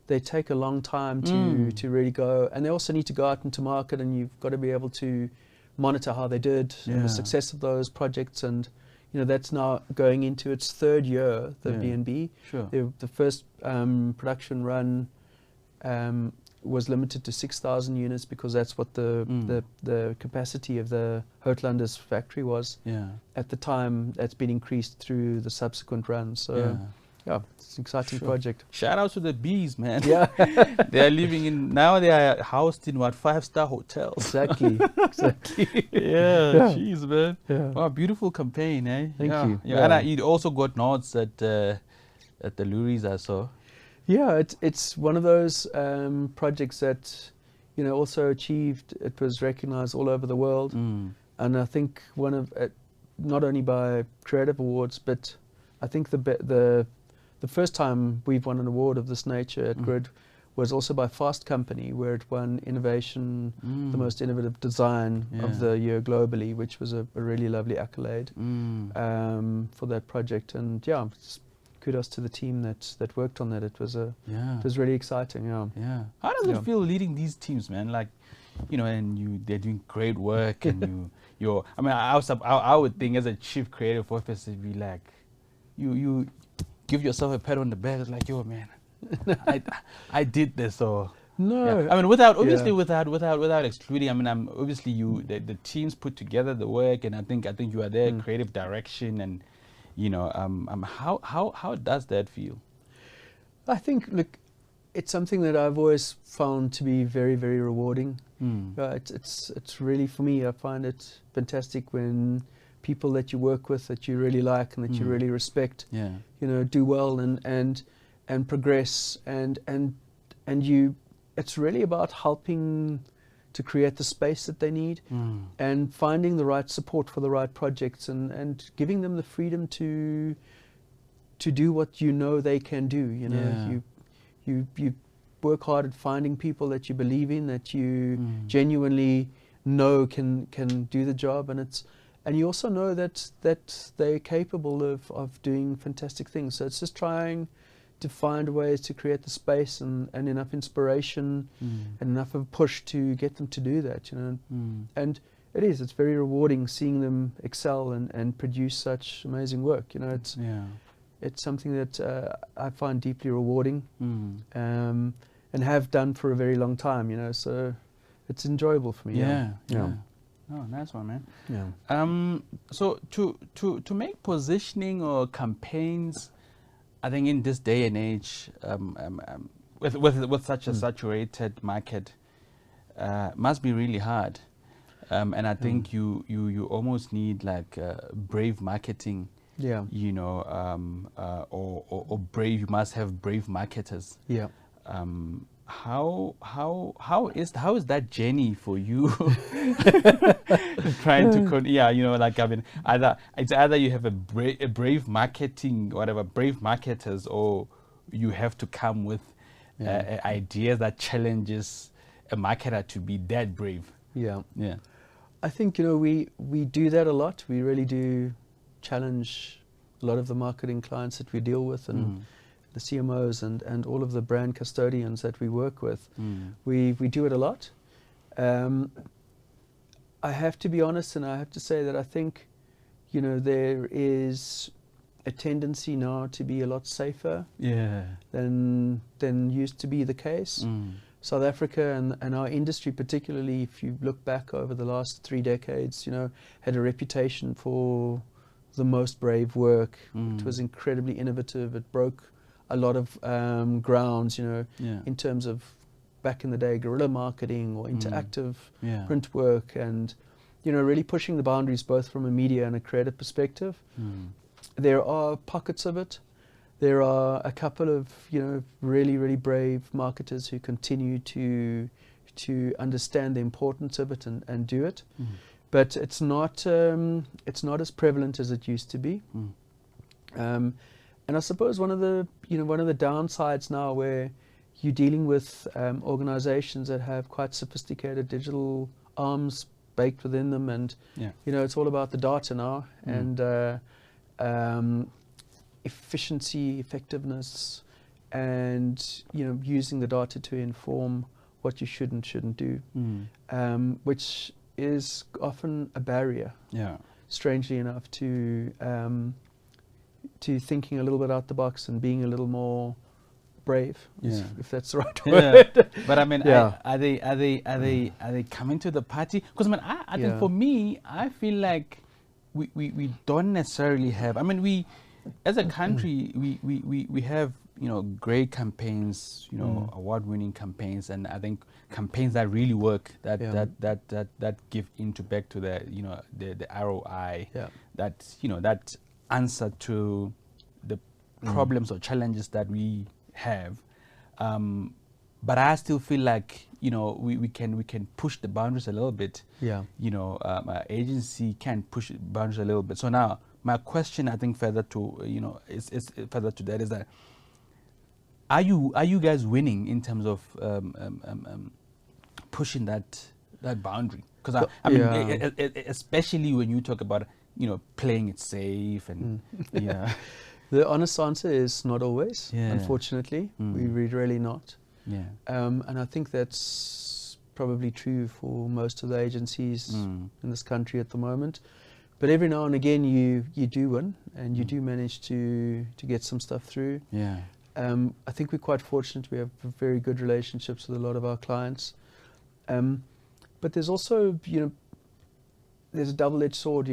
they take a long time to really go, and they also need to go out into market, and you've got to be able to monitor how they did and the success of those projects. And that's now going into its 3rd year, the B&B. The first production run was limited to 6,000 units, because that's what the capacity of the Houtlander's factory was at the time. That's been increased through the subsequent runs. So it's an exciting project. Shout out to the bees, man. They are living in, now they are housed in 5-star hotels. Exactly. Jeez, man. Wow, beautiful campaign, eh? Thank you. And you also got nods at the Luries, I saw. It's one of those projects that also achieved. It was recognized all over the world, and I think one of not only by creative awards, but I think the first time we've won an award of this nature at Grid was also by Fast Company, where it won innovation, the most innovative design of the year globally, which was a really lovely accolade for that project. And yeah, kudos to the team that worked on that. It was it was really exciting. Yeah. How does it feel leading these teams, man? Like, you know, and they're doing great work, and you're. I mean, I would think as a chief creative officer, be like, you give yourself a pat on the back. It's like, yo, man, I did this. Or no, I mean, without excluding. I mean, obviously the teams put together the work, and I think you are there, creative direction, and you know, how does that feel? I think, look, it's something that I've always found to be very, very rewarding. It's really, for me, I find it fantastic when people that you work with, that you really like and that you really respect, you know, do well and progress, and you. It's really about helping to create the space that they need and finding the right support for the right projects and giving them the freedom to do what you know they can do. You know, you work hard at finding people that you believe in, that you genuinely know can do the job, and you also know that they're capable of doing fantastic things. So it's just trying to find ways to create the space and enough inspiration and enough of a push to get them to do that, you know. And it's very rewarding seeing them excel and produce such amazing work, you know. It's something that I find deeply rewarding and have done for a very long time, you know, so it's enjoyable for me. Yeah. Oh, nice one, man. Yeah. So to make positioning or campaigns, I think in this day and age, with such a saturated market, must be really hard. And I think you almost need like brave marketing. Yeah. You know, or brave. You must have brave marketers. Yeah. How is that journey for you? Trying to you know, like, I mean, either you have a brave marketing, whatever, brave marketers, or you have to come with ideas that challenges a marketer to be that brave. Yeah. Yeah. I think, you know, we do that a lot. We really do challenge a lot of the marketing clients that we deal with, and the CMOs and all of the brand custodians that we work with. We do it a lot. I have to be honest, and I have to say that I think, you know, there is a tendency now to be a lot safer than used to be the case. South Africa and our industry particularly, if you look back over the last 3 decades, you know, had a reputation for the most brave work. It was incredibly innovative. It broke a lot of grounds, you know, in terms of back in the day guerrilla marketing or interactive print work, and, you know, really pushing the boundaries both from a media and a creative perspective. There are pockets of it. There are a couple of, you know, really, really brave marketers who continue to understand the importance of it and do it. But it's not as prevalent as it used to be. And I suppose one of the downsides now, where you're dealing with organizations that have quite sophisticated digital arms baked within them, and you know, it's all about the data now, and efficiency, effectiveness, and, you know, using the data to inform what you should and shouldn't do, which is often a barrier, strangely enough, to thinking a little bit out the box and being a little more brave, if that's the right word. But I mean, are they coming to the party? Because I mean, I think for me, I feel like we don't necessarily have. I mean, we as a country we have, you know, great campaigns, you know, award-winning campaigns, and I think campaigns that really work, that give into back to the, you know, the ROI, that, you know, that answer to the problems or challenges that we have. But I still feel like, you know, we can push the boundaries a little bit. You know, our agency can push the boundaries a little bit. So now my question, I think, further to, you know, is further to that, is that Are you guys winning in terms of pushing that boundary? Because I mean, especially when you talk about playing it safe and The honest answer is not always. Unfortunately, we're really not. And I think that's probably true for most of the agencies in this country at the moment. But every now and again, you do win, and you do manage to get some stuff through. I think we're quite fortunate. We have very good relationships with a lot of our clients. But there's also, there's a double-edged sword.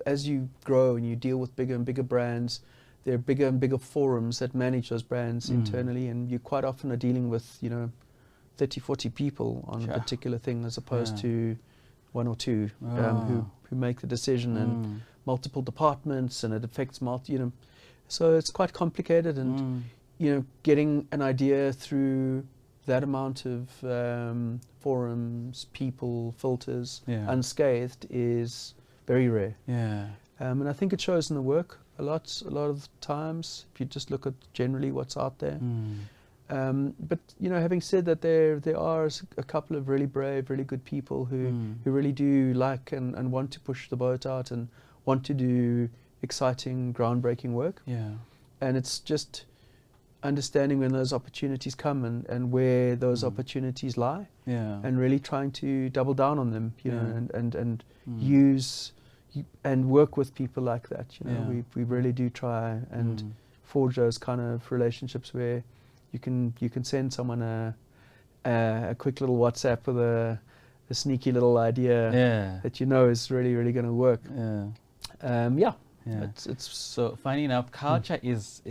As you grow and you deal with bigger and bigger brands, there are bigger and bigger forums that manage those brands internally, and you quite often are dealing with 30, 40 people on a particular thing, as opposed to one or two who make the decision, and multiple departments, and it affects so it's quite complicated, and getting an idea through that amount of forums, people, filters, unscathed is very rare. And I think it shows in the work a lot of times, if you just look at generally what's out there. But having said that, there are a couple of really brave, really good people who really do like and want to push the boat out and want to do exciting, groundbreaking work. And it's just understanding when those opportunities come and where those opportunities lie, and really trying to double down on them, and use and work with people like that. We really do try and forge those kind of relationships where you can send someone a quick little WhatsApp with a sneaky little idea that is really, really going to work. It's so funny enough. Culture is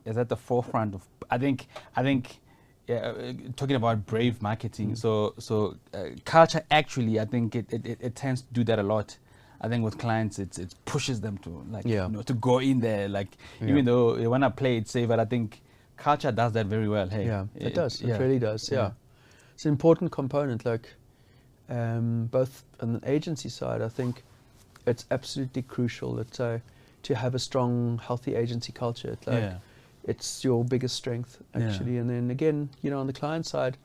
at the forefront of. I think talking about brave marketing. So culture actually, I think it tends to do that a lot. I think with clients, it pushes them to to go in there, even though they want to play it safe. But I think culture does that very well. It does. It really does. It's an important component. Both on the agency side, I think it's absolutely crucial that to have a strong, healthy agency culture. It's your biggest strength, actually. And then again, on the client side,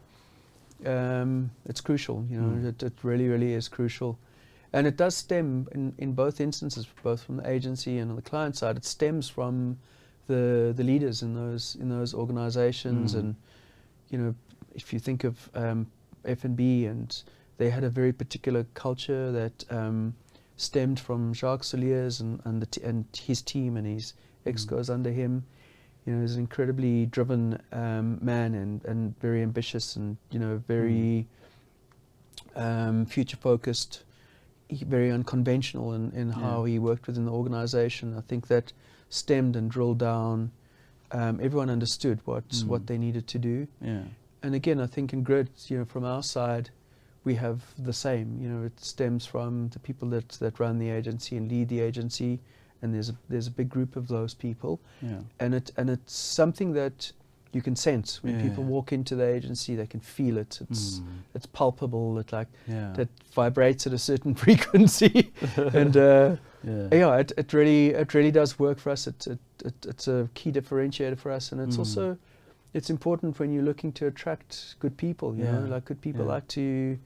it's crucial. It really, really is crucial. And it does stem in both instances, both from the agency and on the client side. It stems from the leaders in those organizations. And if you think of FNB, and they had a very particular culture that stemmed from Jacques Soliers and his team, and his ex-goes under him. He's an incredibly driven man, and very ambitious, and very future focused, very unconventional in how he worked within the organization. I think that stemmed and drilled down. Everyone understood what they needed to do. And again, I think in Grid, from our side, we have the same. It stems from the people that run the agency and lead the agency, and there's a big group of those people. And it's something that you can sense when people walk into the agency. They can feel it. It's palpable. It vibrates at a certain frequency, and it really does work for us. It's a key differentiator for us, and it's also it's important when you're looking to attract good people. Good people like to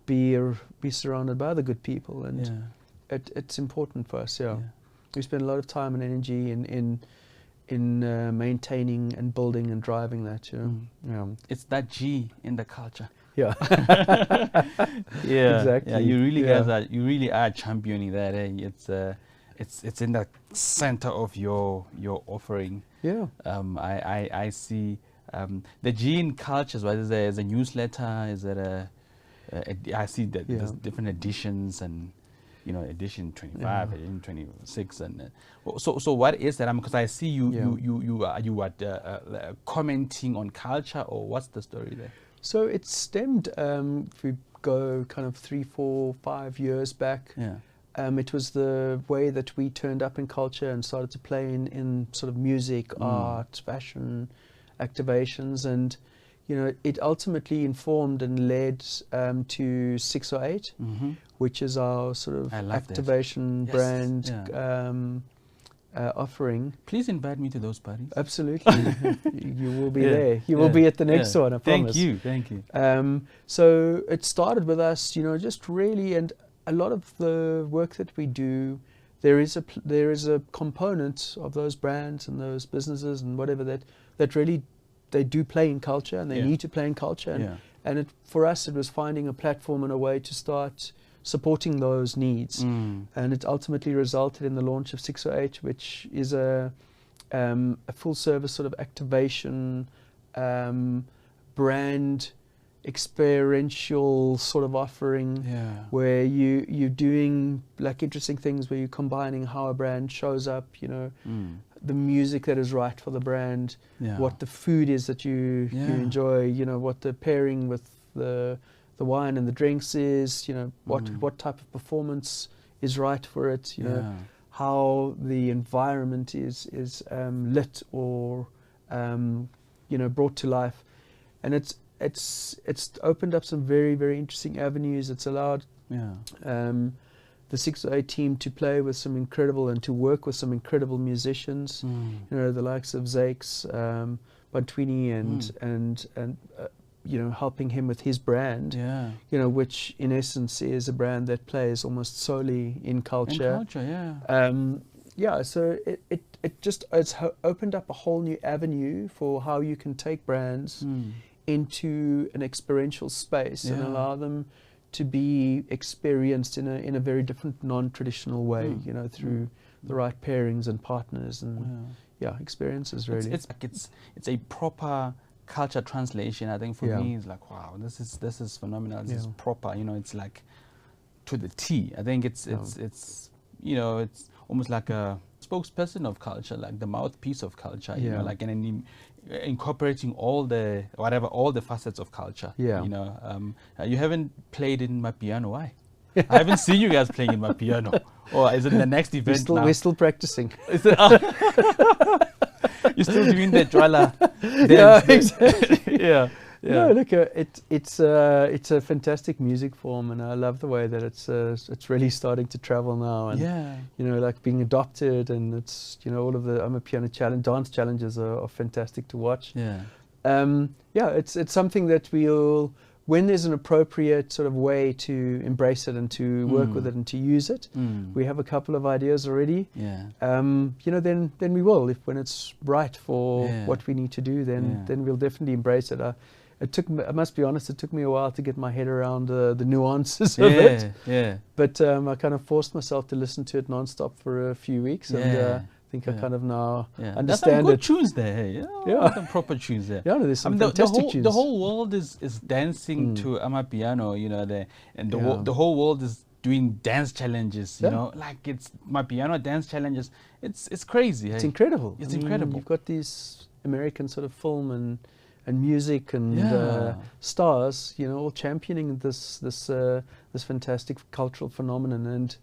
be surrounded by the good people, and it's important for us. We spend a lot of time and energy in maintaining and building and driving that. It's that G in the culture. Exactly. Yeah, you really are championing that. It's in the center of your offering. I see the G in cultures. Right? Is a newsletter? Is there I see that there's different editions, and edition 25, edition 26, and so what is that? Because I see you are commenting on culture, or what's the story there? So it stemmed. If we go kind of 3, 4, 5 years back, it was the way that we turned up in culture and started to play in sort of music, art, fashion, activations, and it ultimately informed and led to 608, which is our sort of activation brand offering. Please invite me to those parties. Absolutely. You will be there. You will be at the next one, I promise. Thank you. So it started with us, just really, and a lot of the work that we do, there is a component of those brands and those businesses and whatever that really they do play in culture, and they need to play in culture. And for us, it was finding a platform and a way to start supporting those needs. And it ultimately resulted in the launch of 608, which is a full service sort of activation, brand experiential sort of offering, where you're doing like interesting things where you're combining how a brand shows up, the music that is right for the brand, what the food is that you enjoy, what the pairing with the wine and the drinks is, what type of performance is right for it, how the environment is lit or brought to life. And it's opened up some very, very interesting avenues. It's allowed the 608 team to play with some incredible and to work with some incredible musicians, the likes of Zakes, Bantwini and helping him with his brand, which in essence is a brand that plays almost solely in culture. So it's opened up a whole new avenue for how you can take brands into an experiential space and allow them to be experienced in a very different, non-traditional way, through the right pairings and partners and experiences. Really, it's a proper culture translation. I think for me, it's like, wow, this is phenomenal. This is proper. It's like to the T. I think it's almost like a spokesperson of culture, like the mouthpiece of culture. Like incorporating all the facets of culture. You haven't played in my piano. Why? I haven't seen you guys playing in my piano. Or is it the next event now? We're still practicing. You're still doing the Jwala dance. Yeah, exactly. No, look, it's a fantastic music form, and I love the way that it's really starting to travel now, and like being adopted, and it's all of the Amapiano dance challenges are fantastic to watch. It's something that we'll, when there's an appropriate sort of way to embrace it and to work with it and to use it, we have a couple of ideas already. Then we will, when it's right for what we need to do, then we'll definitely embrace it. I must be honest, it took me a while to get my head around the nuances of it. But I kind of forced myself to listen to it non-stop for a few weeks, and I think I kind of now understand There's some good it. tunes there. Some proper tunes there. There's some fantastic tunes. The whole world is dancing to Amapiano, the whole world is doing dance challenges, like it's Amapiano dance challenges. It's crazy. It's incredible. It's incredible. You've got these American sort of film and music and stars, all championing this fantastic cultural phenomenon, and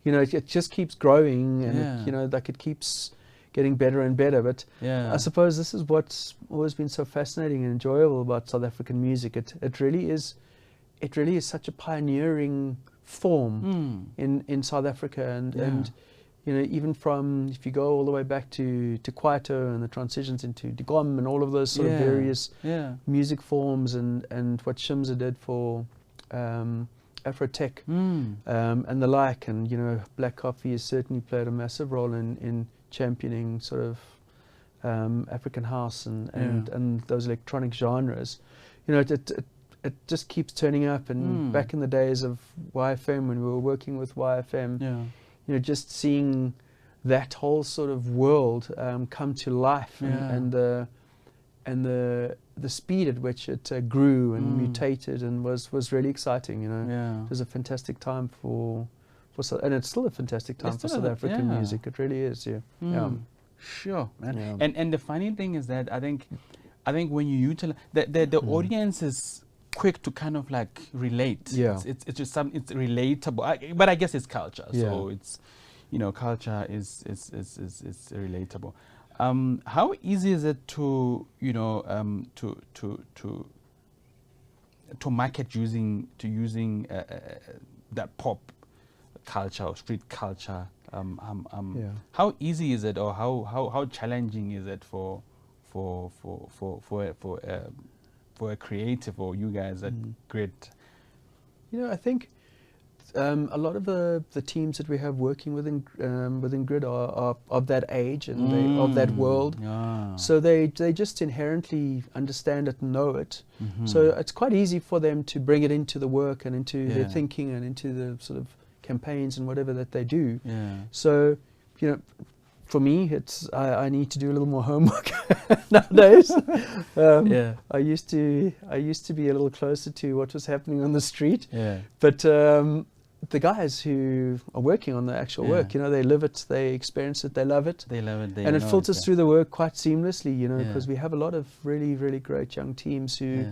it just keeps growing, and it keeps getting better and better. But I suppose this is what's always been so fascinating and enjoyable about South African music. It really is such a pioneering form in South Africa, and even from, if you go all the way back to Kwaito and the transitions into Digom and all of those sort of various music forms, and what Shimza did for Afrotech and the like, and Black Coffee has certainly played a massive role in championing sort of African house and those electronic genres. It just keeps turning up, and back in the days of YFM, when we were working with YFM, just seeing that whole sort of world come to life, and the speed at which it grew and mutated and was really exciting. It was a fantastic time for and it's still a fantastic time for South African music. It really is. Sure, man. And the funny thing is that I think when you utilize the audience is quick to kind of like relate. It's just it's relatable. But I guess it's culture, so it's culture is relatable. How easy is it to market using that pop culture or street culture How easy is it, or how challenging is it for a creative, or you guys at Grid? You know, I think a lot of the teams that we have working within Grid are of that age and they of that world. So they just inherently understand it and know it. So it's quite easy for them to bring it into the work and into their thinking and into the sort of campaigns and whatever that they do. So, you know, for me, it's I need to do a little more homework nowadays. I used to be a little closer to what was happening on the street. But the guys who are working on the actual work, you know, they live it, they experience it, they love it. And it filters through the work quite seamlessly, you know, because we have a lot of really, really great young teams who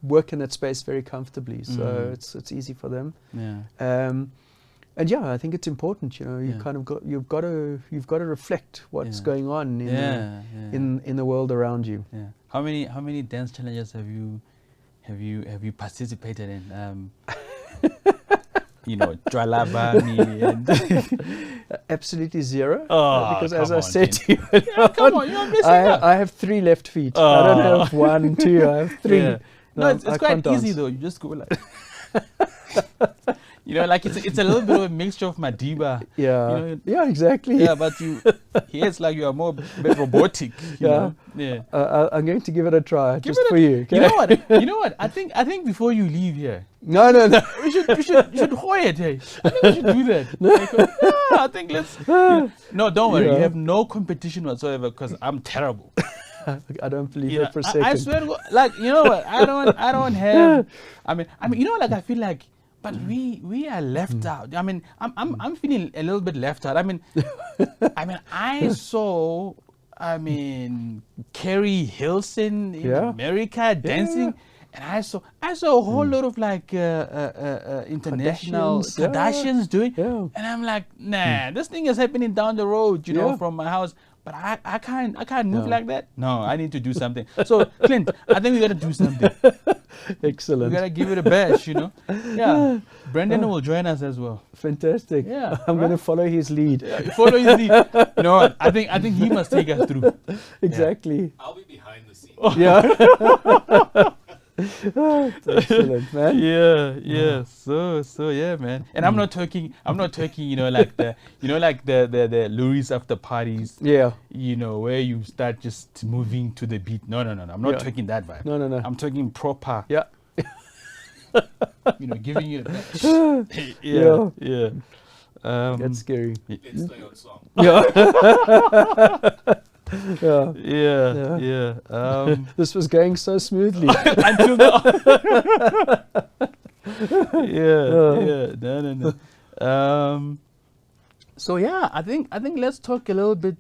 work in that space very comfortably. So it's easy for them. And yeah, I think it's important, you know, you've got to reflect what's going on in the world around you. How many dance challenges have you participated in? You know, Dwalabani and absolutely zero. Because as I on, said to you, come on, you're missing out. I have 3 left feet. I don't have 1, 2. I have 3. No, it's quite easy though. You just go like. You know, like it's a little bit of a mixture of Madiba. You know, exactly. Yeah, but it's like you are more a bit robotic. You know? I'm going to give it a try for you. Okay? You know what? I think before you leave here. No. You should hoy it. Hey, I think we should do that. I think let's. No, don't worry. You have no competition whatsoever because I'm terrible. I don't believe it for a second. I swear to God, like, you know what? I don't have. I mean, you know, like I feel like. But we are left out. I mean, I'm feeling a little bit left out. I mean, I saw, Kerry Hilson in America dancing, and I saw a whole lot of like international Kardashians doing, and I'm like, nah, this thing is happening down the road, you know, from my house. But I can't move like that. No, I need to do something. So Clint, I think we gotta do something. Excellent. We gotta give it a bash, you know. Yeah. Brendan will join us as well. Fantastic. Yeah. I'm gonna follow his lead. Follow his lead. You know what? I think he must take us through. Exactly. I'll be behind the scenes. Excellent, man. Yeah. So yeah, man. And I'm not talking, you know, like the Louis after parties. Yeah. You know, where you start just moving to the beat. No. I'm not talking that vibe. No. I'm talking proper. Yeah. You know, giving you the yeah. That's scary. Let's play on song. Yeah. This was going so smoothly until now. No. So yeah, I think let's talk a little bit.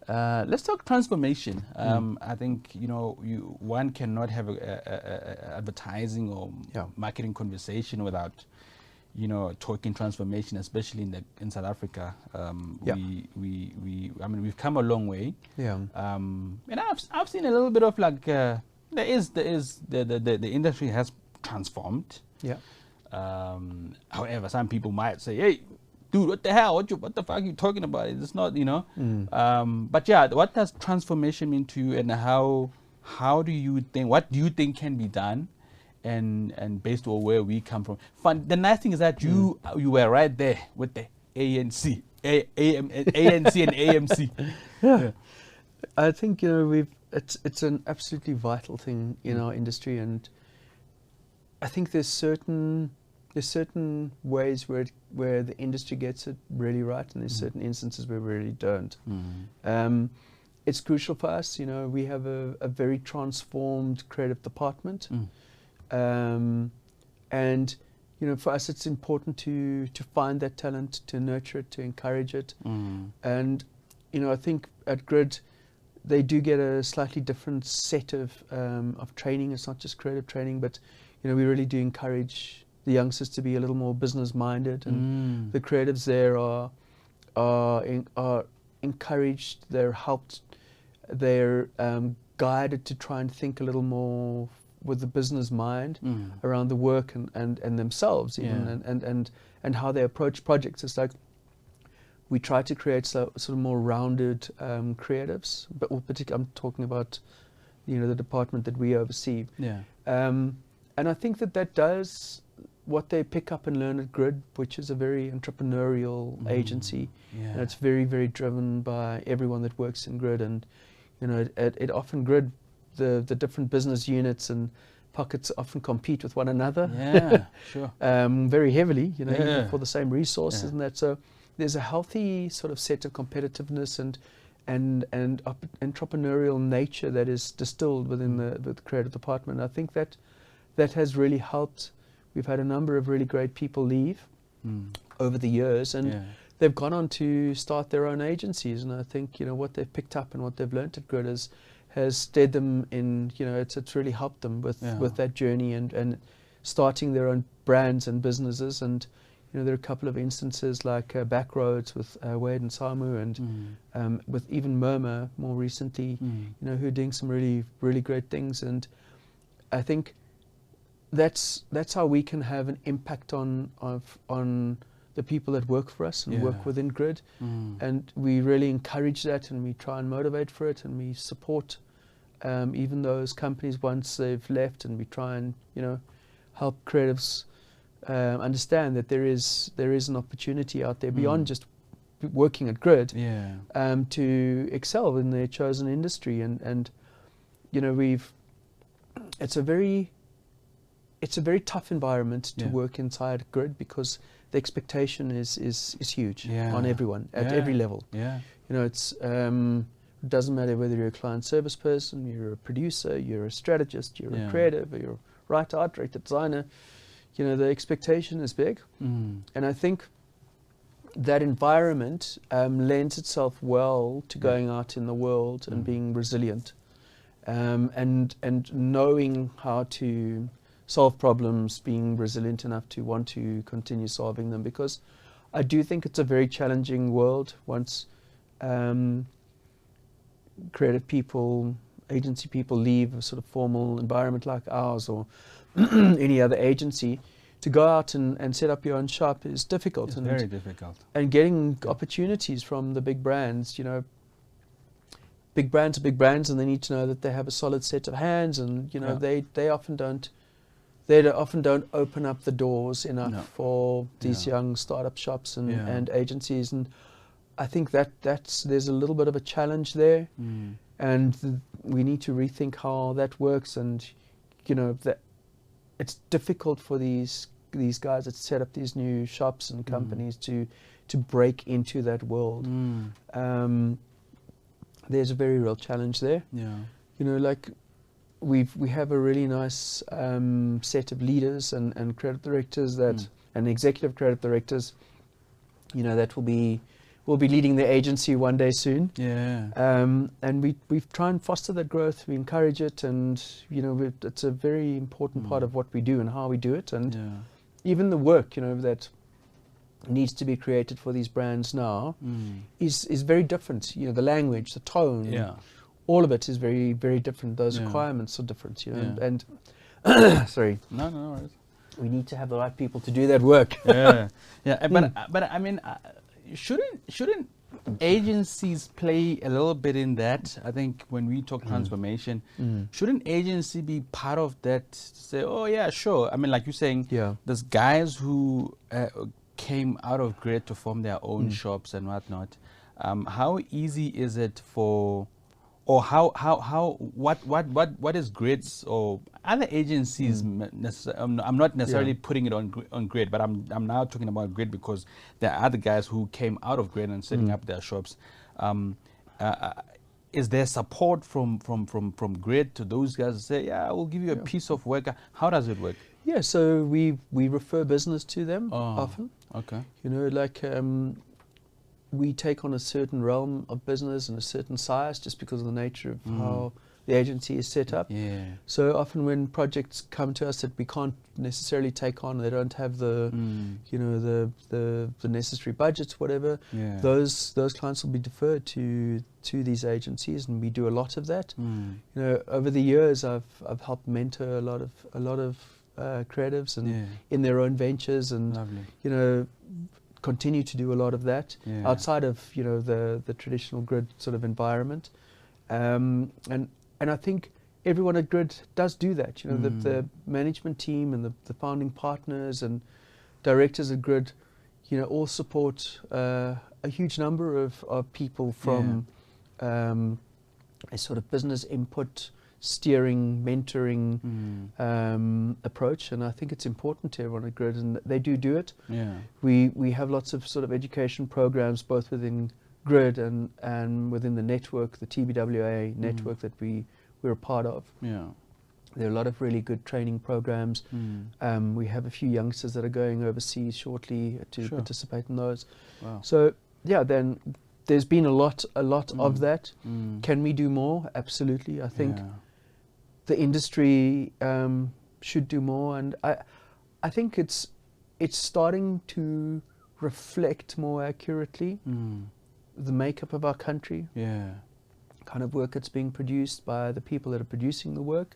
Let's talk transformation. I think, you know, one cannot have a advertising or marketing conversation without, you know, talking transformation, especially in South Africa. We've come a long way. And I've seen a little bit of like the industry has transformed. However, some people might say, hey, dude, what the hell? What the fuck are you talking about? It's not, you know. But yeah, what does transformation mean to you, and how do you think? What do you think can be done? And based on where we come from. The nice thing is that you were right there with the ANC, ANC and AMC. Yeah. I think, you know, it's an absolutely vital thing in our industry, and I think there's certain ways where the industry gets it really right, and there's certain instances where we really don't. It's crucial for us. You know, we have a very transformed creative department. And you know, for us it's important to find that talent, to nurture it, to encourage it. And you know, I think at Grid they do get a slightly different set of training. It's not just creative training, but you know, we really do encourage the youngsters to be a little more business minded, and the creatives there are encouraged, they're helped, they're guided to try and think a little more the business mind around the work and themselves even and how they approach projects. It's like we try to create sort of more rounded creatives, but particularly I'm talking about the department that we oversee. And I think that does what they pick up and learn at Grid, which is a very entrepreneurial agency, and it's very, very driven by everyone that works in Grid. And it often Grid, the different business units and pockets often compete with one another. Sure. Very heavily, even for the same resources and that. So there's a healthy sort of set of competitiveness and entrepreneurial nature that is distilled within the creative department. I think that has really helped. We've had a number of really great people leave over the years, and they've gone on to start their own agencies. And I think what they've picked up and what they've learnt at Grid has steered them in. It's really helped them with that journey and starting their own brands and businesses. And there are a couple of instances like Backroads with Wade and Samu, and with even Murmur more recently, who are doing some really, really great things. And I think that's how we can have an impact on the people that work for us and work within Grid. And we really encourage that, and we try and motivate for it, and we support even those companies once they've left, and we try and help creatives understand that there is an opportunity out there beyond just working at Grid to excel in their chosen industry. And it's a very tough environment to work inside Grid, because the expectation is huge on everyone at every level. It doesn't matter whether you're a client service person, you're a producer, you're a strategist, you're a creative, or you're a writer, art director, designer. The expectation is big, and I think that environment lends itself well to going out in the world and being resilient, and knowing how to solve problems, being resilient enough to want to continue solving them, because I do think it's a very challenging world once creative people, agency people leave a sort of formal environment like ours or any other agency. To go out and set up your own shop is difficult. It's very difficult. And getting opportunities from the big brands, big brands are big brands, and they need to know that they have a solid set of hands, and they often don't open up the doors enough for these young startup shops and agencies. And I think there's a little bit of a challenge there, and we need to rethink how that works. And that it's difficult for these guys that set up these new shops and companies to break into that world. There's a very real challenge there. Like we have a really nice set of leaders and creative directors and executive creative directors, that will be leading the agency one day soon. And we try and foster that growth. We encourage it, and it's a very important part of what we do and how we do it. And even the work that needs to be created for these brands now is very different. The language, the tone, all of it is very, very different. Those requirements are different. And sorry. No. We need to have the right people to do that work. But I mean, shouldn't agencies play a little bit in that? I think when we talk transformation, shouldn't agency be part of that? Say, oh yeah, sure. I mean, like you're saying, there's guys who came out of Grid to form their own shops and whatnot. How easy is it for, or what is Grid's or other agencies? I'm not necessarily putting it on Grid, but I'm now talking about Grid because there are other guys who came out of Grid and setting up their shops. Is there support from Grid to those guys to say, yeah, I will give you a piece of work? How does it work? Yeah, so we refer business to them often. Okay. We take on a certain realm of business and a certain size just because of the nature of the agency is set up. Yeah. So often when projects come to us that we can't necessarily take on, they don't have the, you know, the necessary budgets, whatever. Yeah. Those clients will be deferred to these agencies, and we do a lot of that. You know, over the years, I've helped mentor a lot of creatives and in their own ventures, and you know, continue to do a lot of that outside of, you know, the traditional Grid sort of environment. And I think everyone at Grid does do that. You know, the management team and the founding partners and directors at Grid, you know, all support a huge number of people from a sort of business input, steering, mentoring approach. And I think it's important to everyone at Grid, and they do it. Yeah. We have lots of sort of education programs, both within Grid and within the network, the TBWA network that we're a part of. Yeah. There are a lot of really good training programs. We have a few youngsters that are going overseas shortly to participate in those. Wow. So yeah, then there's been a lot of that. Can we do more? Absolutely. I think the industry should do more, and I think it's starting to reflect more accurately the makeup of our country. Yeah. Kind of work that's being produced by the people that are producing the work.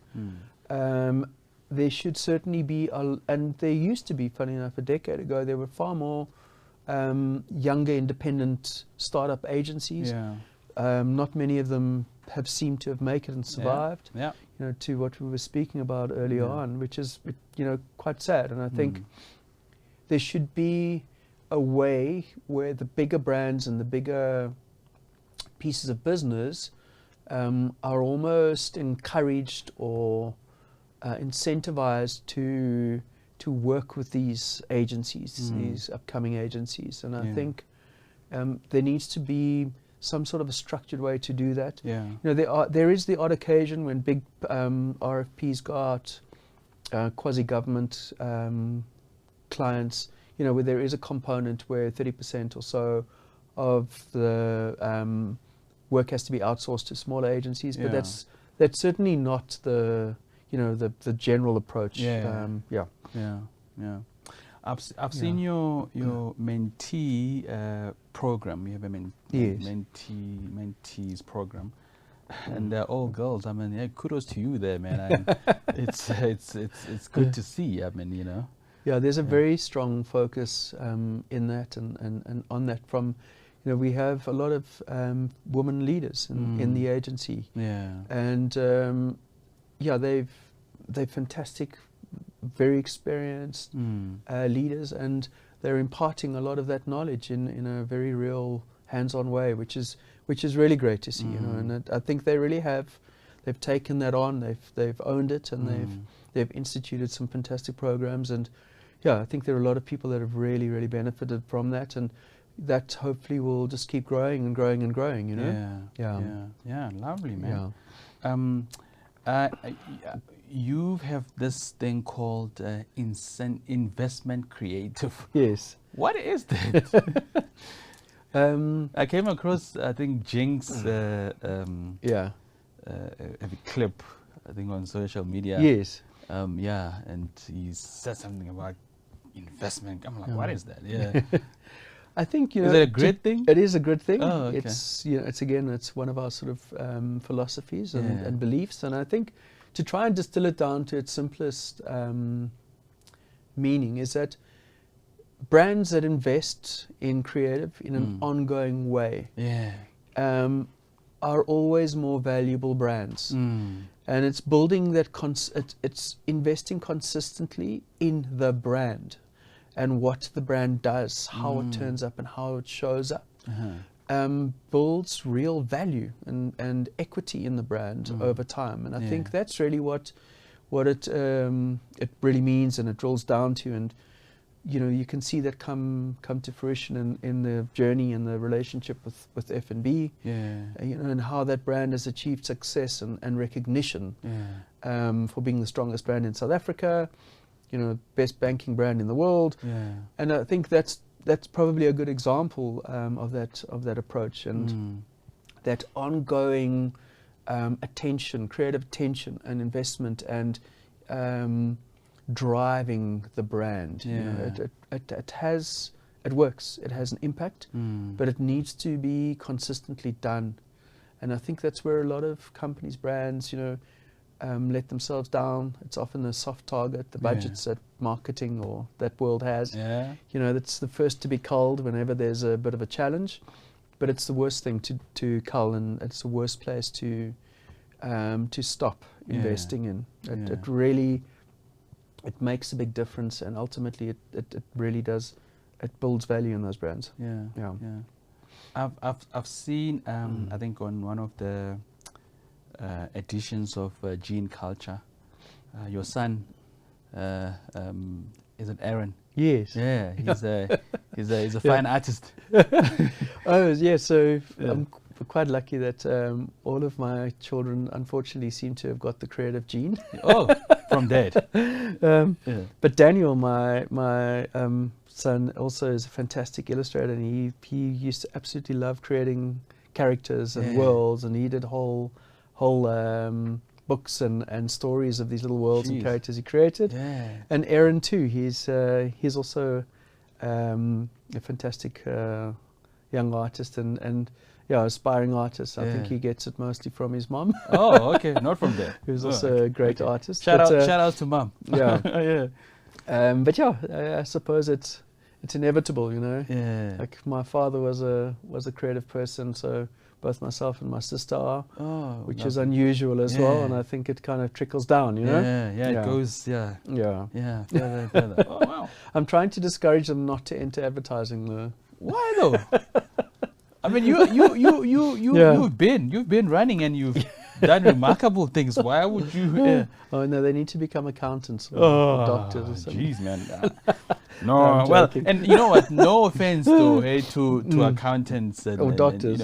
There should certainly be, and there used to be, funny enough, a decade ago, there were far more younger independent startup agencies. Not many of them have seemed to have made it and survived. You know, to what we were speaking about earlier on, which is, you know, quite sad. And I think there should be a way where the bigger brands and the bigger pieces of business are almost encouraged or incentivized to work with these agencies, these upcoming agencies. And I think there needs to be some sort of a structured way to do that. You know, there is the odd occasion when big RFPs go out, quasi-government clients, you know, where there is a component where 30% or so of the work has to be outsourced to smaller agencies, but that's certainly not the, you know, the general approach. I've seen your mentee program. You have a mentees program, and they're all girls. I mean, yeah, kudos to you there, man. It's good to see. I mean, you know. Yeah, there's a very strong focus in that and on that from, you know, we have a lot of women leaders in the agency. And yeah, they've fantastic, very experienced leaders, and they're imparting a lot of that knowledge in a very real, hands-on way, which is really great to see. You know, and I think they really have. They've taken that on. They've owned it, and they've instituted some fantastic programs. And yeah, I think there are a lot of people that have really benefited from that, and that hopefully will just keep growing and growing and growing. You know. Yeah. Lovely, man. You have this thing called investment creative. Yes. What is that? I came across, I think, Jinx a clip, I think, on social media. Yes. And he said something about investment. I'm like, what is that? Yeah. I think, you know, is it a great thing? It is a good thing. Oh, okay. It's, you know, it's one of our sort of philosophies and beliefs, and I think to try and distill it down to its simplest meaning is that brands that invest in creative in an ongoing way are always more valuable brands. And it's building that, it's investing consistently in the brand and what the brand does, how it turns up and how it shows up. Builds real value and equity in the brand over time. And I think that's really what it really means, and it drills down to. And you know, you can see that come to fruition in the journey and the relationship with FNB. You know, and how that brand has achieved success and recognition for being the strongest brand in South Africa. You know, best banking brand in the world. And I think that's probably a good example of that approach, and that ongoing attention, creative attention and investment, and driving the brand. You know, it works. It has an impact, but it needs to be consistently done. And I think that's where a lot of companies, brands, you know, let themselves down. It's often a soft target, the budgets that marketing or that world has. Yeah. You know, that's the first to be culled whenever there's a bit of a challenge, but it's the worst thing to cull, and it's the worst place to stop investing in. It really, it makes a big difference, and ultimately it really does. It builds value in those brands. Yeah. I've seen I think on one of the editions of Gene Culture, your son is it Aaron? Yes. Yeah, he's a fine artist. Oh yeah, so I'm quite lucky that all of my children unfortunately seem to have got the creative gene. Oh, from dad. But Daniel, my son, also is a fantastic illustrator, and he used to absolutely love creating characters and worlds, and he did whole books and stories of these little worlds and characters he created. And Aaron too, he's also a fantastic young artist and aspiring artist. I think he gets it mostly from his mom. Oh, okay, not from dad. Who's also a great artist. Shout out to mom. Yeah. But I suppose it's inevitable, you know. Yeah. Like my father was a creative person, so both myself and my sister are, which is unusual as well, and I think it kind of trickles down, you know. It goes, further. Oh wow. I'm trying to discourage them not to enter advertising though. Why though? I mean, you've been running and you've done remarkable things. Why would you? Oh no, they need to become accountants or doctors or something. Jeez, man. No, well, and you know what? No offense though, to accountants and doctors,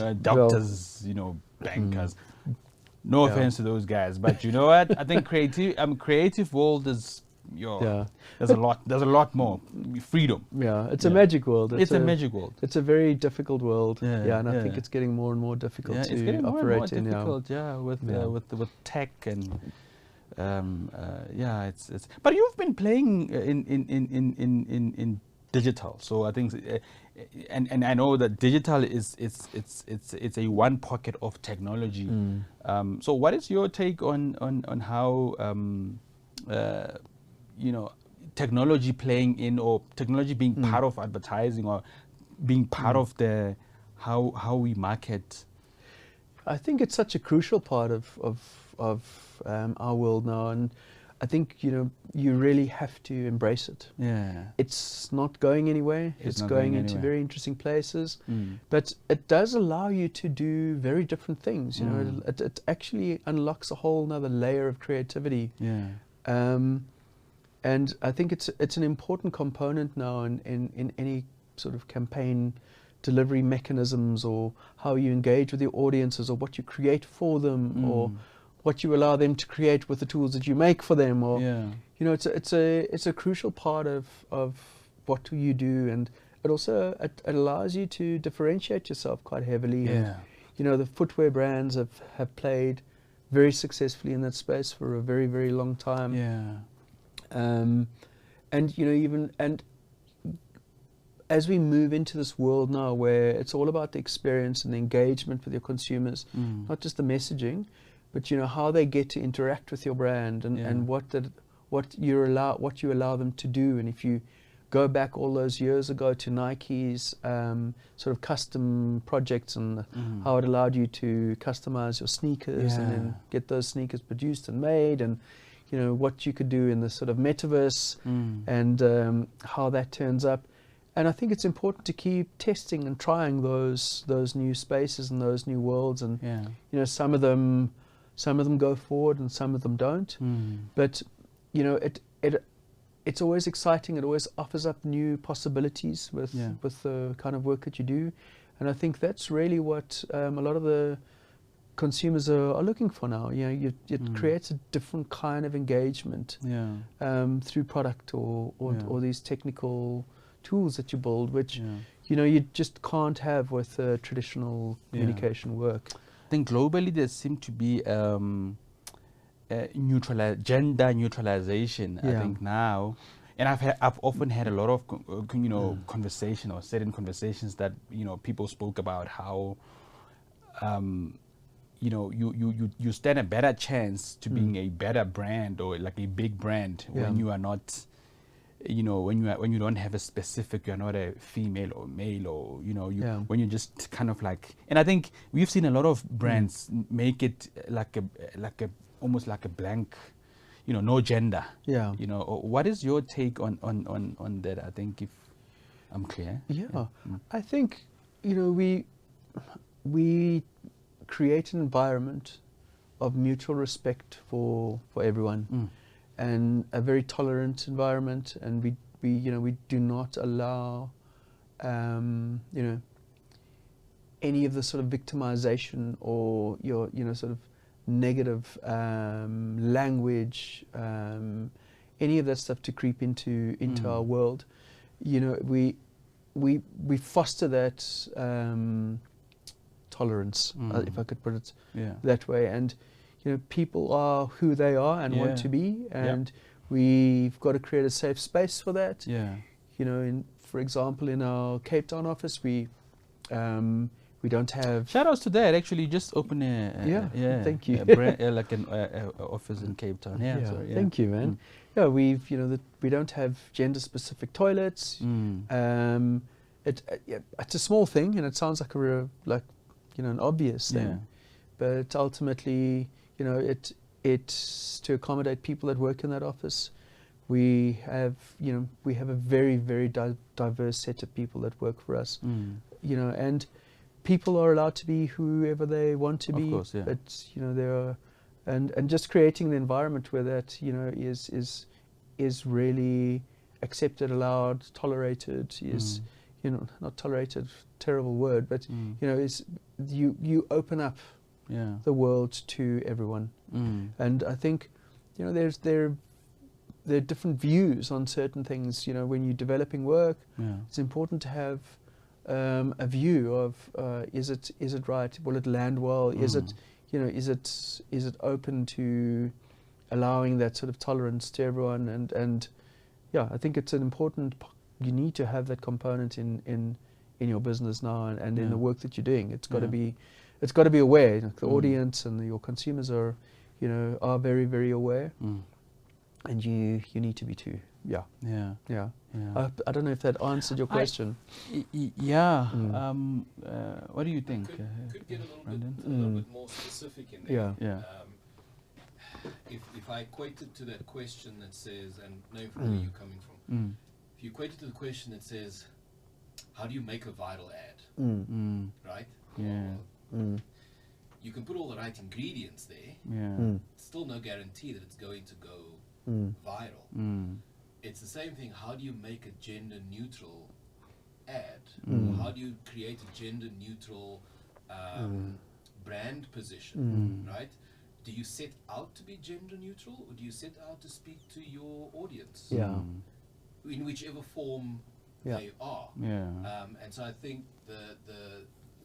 bankers. No offense to those guys, but you know what? I think creative world is there's a lot more freedom. Yeah, it's a magic world. It's a magic world. It's a very difficult world. And I think it's getting more and more difficult to operate in now. With tech and it's. But you've been playing in digital, so I think, and I know that digital it's a one pocket of technology. So what is your take on how technology playing in, or technology being part of advertising, or being part of the how we market? I think it's such a crucial part of our world now, and I think you really have to embrace it. It's not going anywhere. It's going into very interesting places, but it does allow you to do very different things. You know, it actually unlocks a whole another layer of creativity. And I think it's an important component now in any sort of campaign delivery mechanisms, or how you engage with your audiences, or what you create for them, or what you allow them to create with the tools that you make for them. Or it's a crucial part of what you do, and it also it allows you to differentiate yourself quite heavily. And, the footwear brands have played very successfully in that space for a very, very long time. And as we move into this world now, where it's all about the experience and the engagement with your consumers, not just the messaging, but how they get to interact with your brand, and what you allow them to do. And if you go back all those years ago to Nike's sort of custom projects, and how it allowed you to customize your sneakers and then get those sneakers produced and made, and what you could do in the sort of metaverse, and how that turns up. And I think it's important to keep testing and trying those new spaces and those new worlds. And some of them go forward and some of them don't. But it's always exciting. It always offers up new possibilities with the kind of work that you do. And I think that's really what a lot of the consumers are looking for now. It creates a different kind of engagement through product or these technical tools that you build, which you just can't have with traditional communication work. I think globally there seemed to be gender neutralization. I think now, and I've often had a lot of conversation or certain conversations that people spoke about how you stand a better chance to being a better brand or like a big brand when you are not. When you don't have a specific, you're not a female or male, or when you just kind of like, and I think we've seen a lot of brands make it like a almost like a blank, no gender. Yeah. What is your take on that? I think if I'm clear. Yeah. I think we create an environment of mutual respect for everyone. And a very tolerant environment, and we do not allow any of the sort of victimization or your sort of negative language, any of that stuff to creep into our world. We foster that tolerance, if I could put it that way, and. People are who they are and want to be, and we've got to create a safe space for that. For example, in our Cape Town office, we don't have. Shout outs to that. Actually, just open thank you. Like an office in Cape Town. Thank you, man. We don't have gender specific toilets. It's a small thing, and it sounds like an obvious thing, but ultimately. It's to accommodate people that work in that office. We have a very, very diverse set of people that work for us. And people are allowed to be whoever they want to be. Of course, But there are, and just creating the environment where that is really accepted, allowed, tolerated. Is not tolerated, terrible word, but is you open up. The world to everyone, and I think there are different views on certain things. When you're developing work, it's important to have a view of is it right? Will it land well? Is it is it open to allowing that sort of tolerance to everyone? And I think it's an important. You need to have that component in your business now and in the work that you're doing. It's got to be. It's got to be aware. The audience and your consumers are very, very aware, and you need to be too. I don't know if that answered your question. What do you think? Could get a little bit more specific in there. If I equate it to that question that says, and knowing from where you're coming from, if you equate it to the question that says, how do you make a viral ad, right? You can put all the right ingredients there. Still no guarantee that it's going to go viral. It's the same thing. How do you make a gender neutral ad? Or how do you create a gender neutral brand position? Right? Do you set out to be gender neutral, or do you set out to speak to your audience? In whichever form they are. And so I think the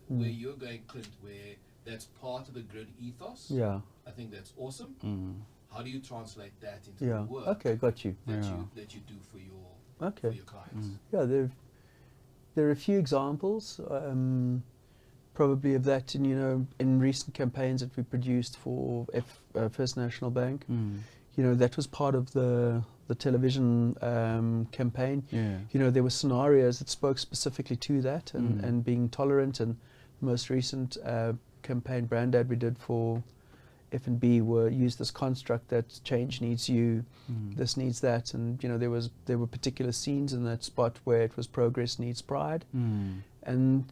where you're going, Clint, where that's part of the grid ethos. I think that's awesome. How do you translate that into the work? Okay, got you. That you do for your clients. There are a few examples, probably of that. And in recent campaigns that we produced for First National Bank, that was part of the television campaign. There were scenarios that spoke specifically to that and being tolerant. And the most recent campaign brand ad we did for FNB used this construct that change needs you, this needs that, and there were particular scenes in that spot where it was progress needs pride, and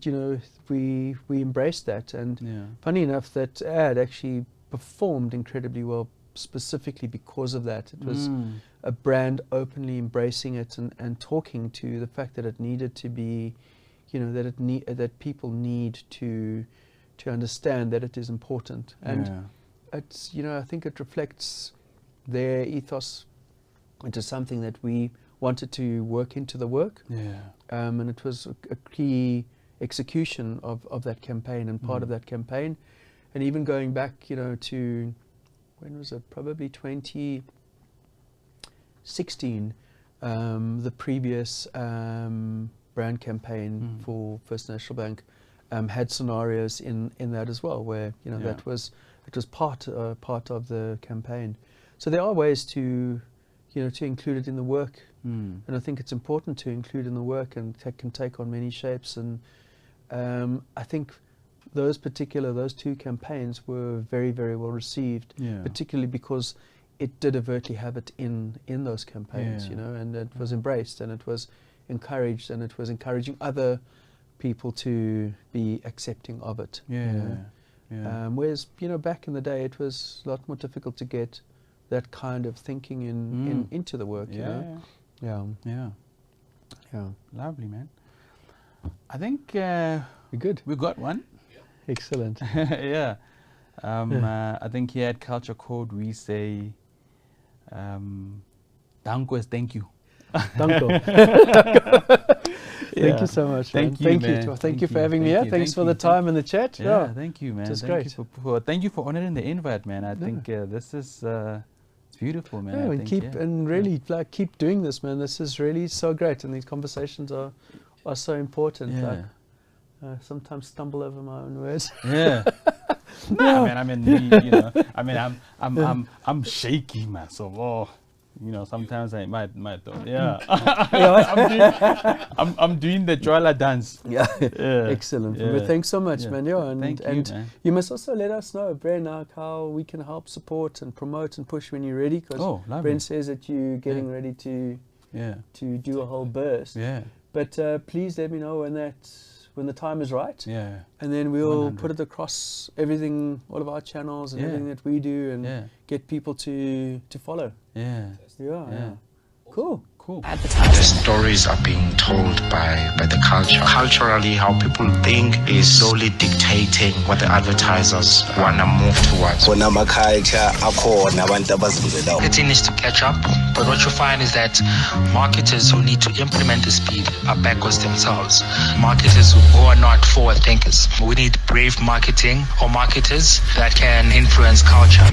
we embraced that. And funny enough, that ad actually performed incredibly well, specifically because of that. It was a brand openly embracing it and talking to the fact that it needed to be, that people need to understand that it is important. And it's, I think it reflects their ethos into something that we wanted to work into the work. And it was a key execution of that campaign, and part of that campaign And even going back, to, when was it? Probably 2016, the previous brand campaign for First National Bank had scenarios in that it was part of the campaign. So there are ways to include it in the work, and I think it's important to include in the work, and can take on many shapes. And I think those two campaigns were very, very well received, particularly because it did overtly have it in those campaigns, and it was embraced, and it was encouraged, and it was encouraging other people to be accepting of it. Whereas back in the day, it was a lot more difficult to get that kind of thinking into the work. Lovely, man. I think we're good. We got one. Excellent. I think here at Culture Code we say danko is thank you. Danko. Thank you so much. Thank man. you, man. Thank you for having me here. Thanks for the time and the chat. Thank you, man. It's great. Thank you for honoring the invite, man. I think this is it's beautiful, man. Keep doing this, man. This is really so great, and these conversations are so important. Sometimes stumble over my own words. I'm shaky, man. So, sometimes I might I'm doing the Joala dance. Excellent. But thanks so much, man. Thank you, man. You must also let us know, Bren, how we can help support and promote and push when you're ready, because Bren says that you're getting ready to do a whole burst. But please let me know when the time is right. And then we'll 100. Put it across everything, all of our channels and everything that we do, and get people to follow. Cool. The stories are being told by the culture. Culturally, how people think is slowly dictating what the advertisers want to move towards. The thing is to catch up, but what you find is that marketers who need to implement the speed are backwards themselves. Marketers who are not forward thinkers. We need brave marketing or marketers that can influence culture.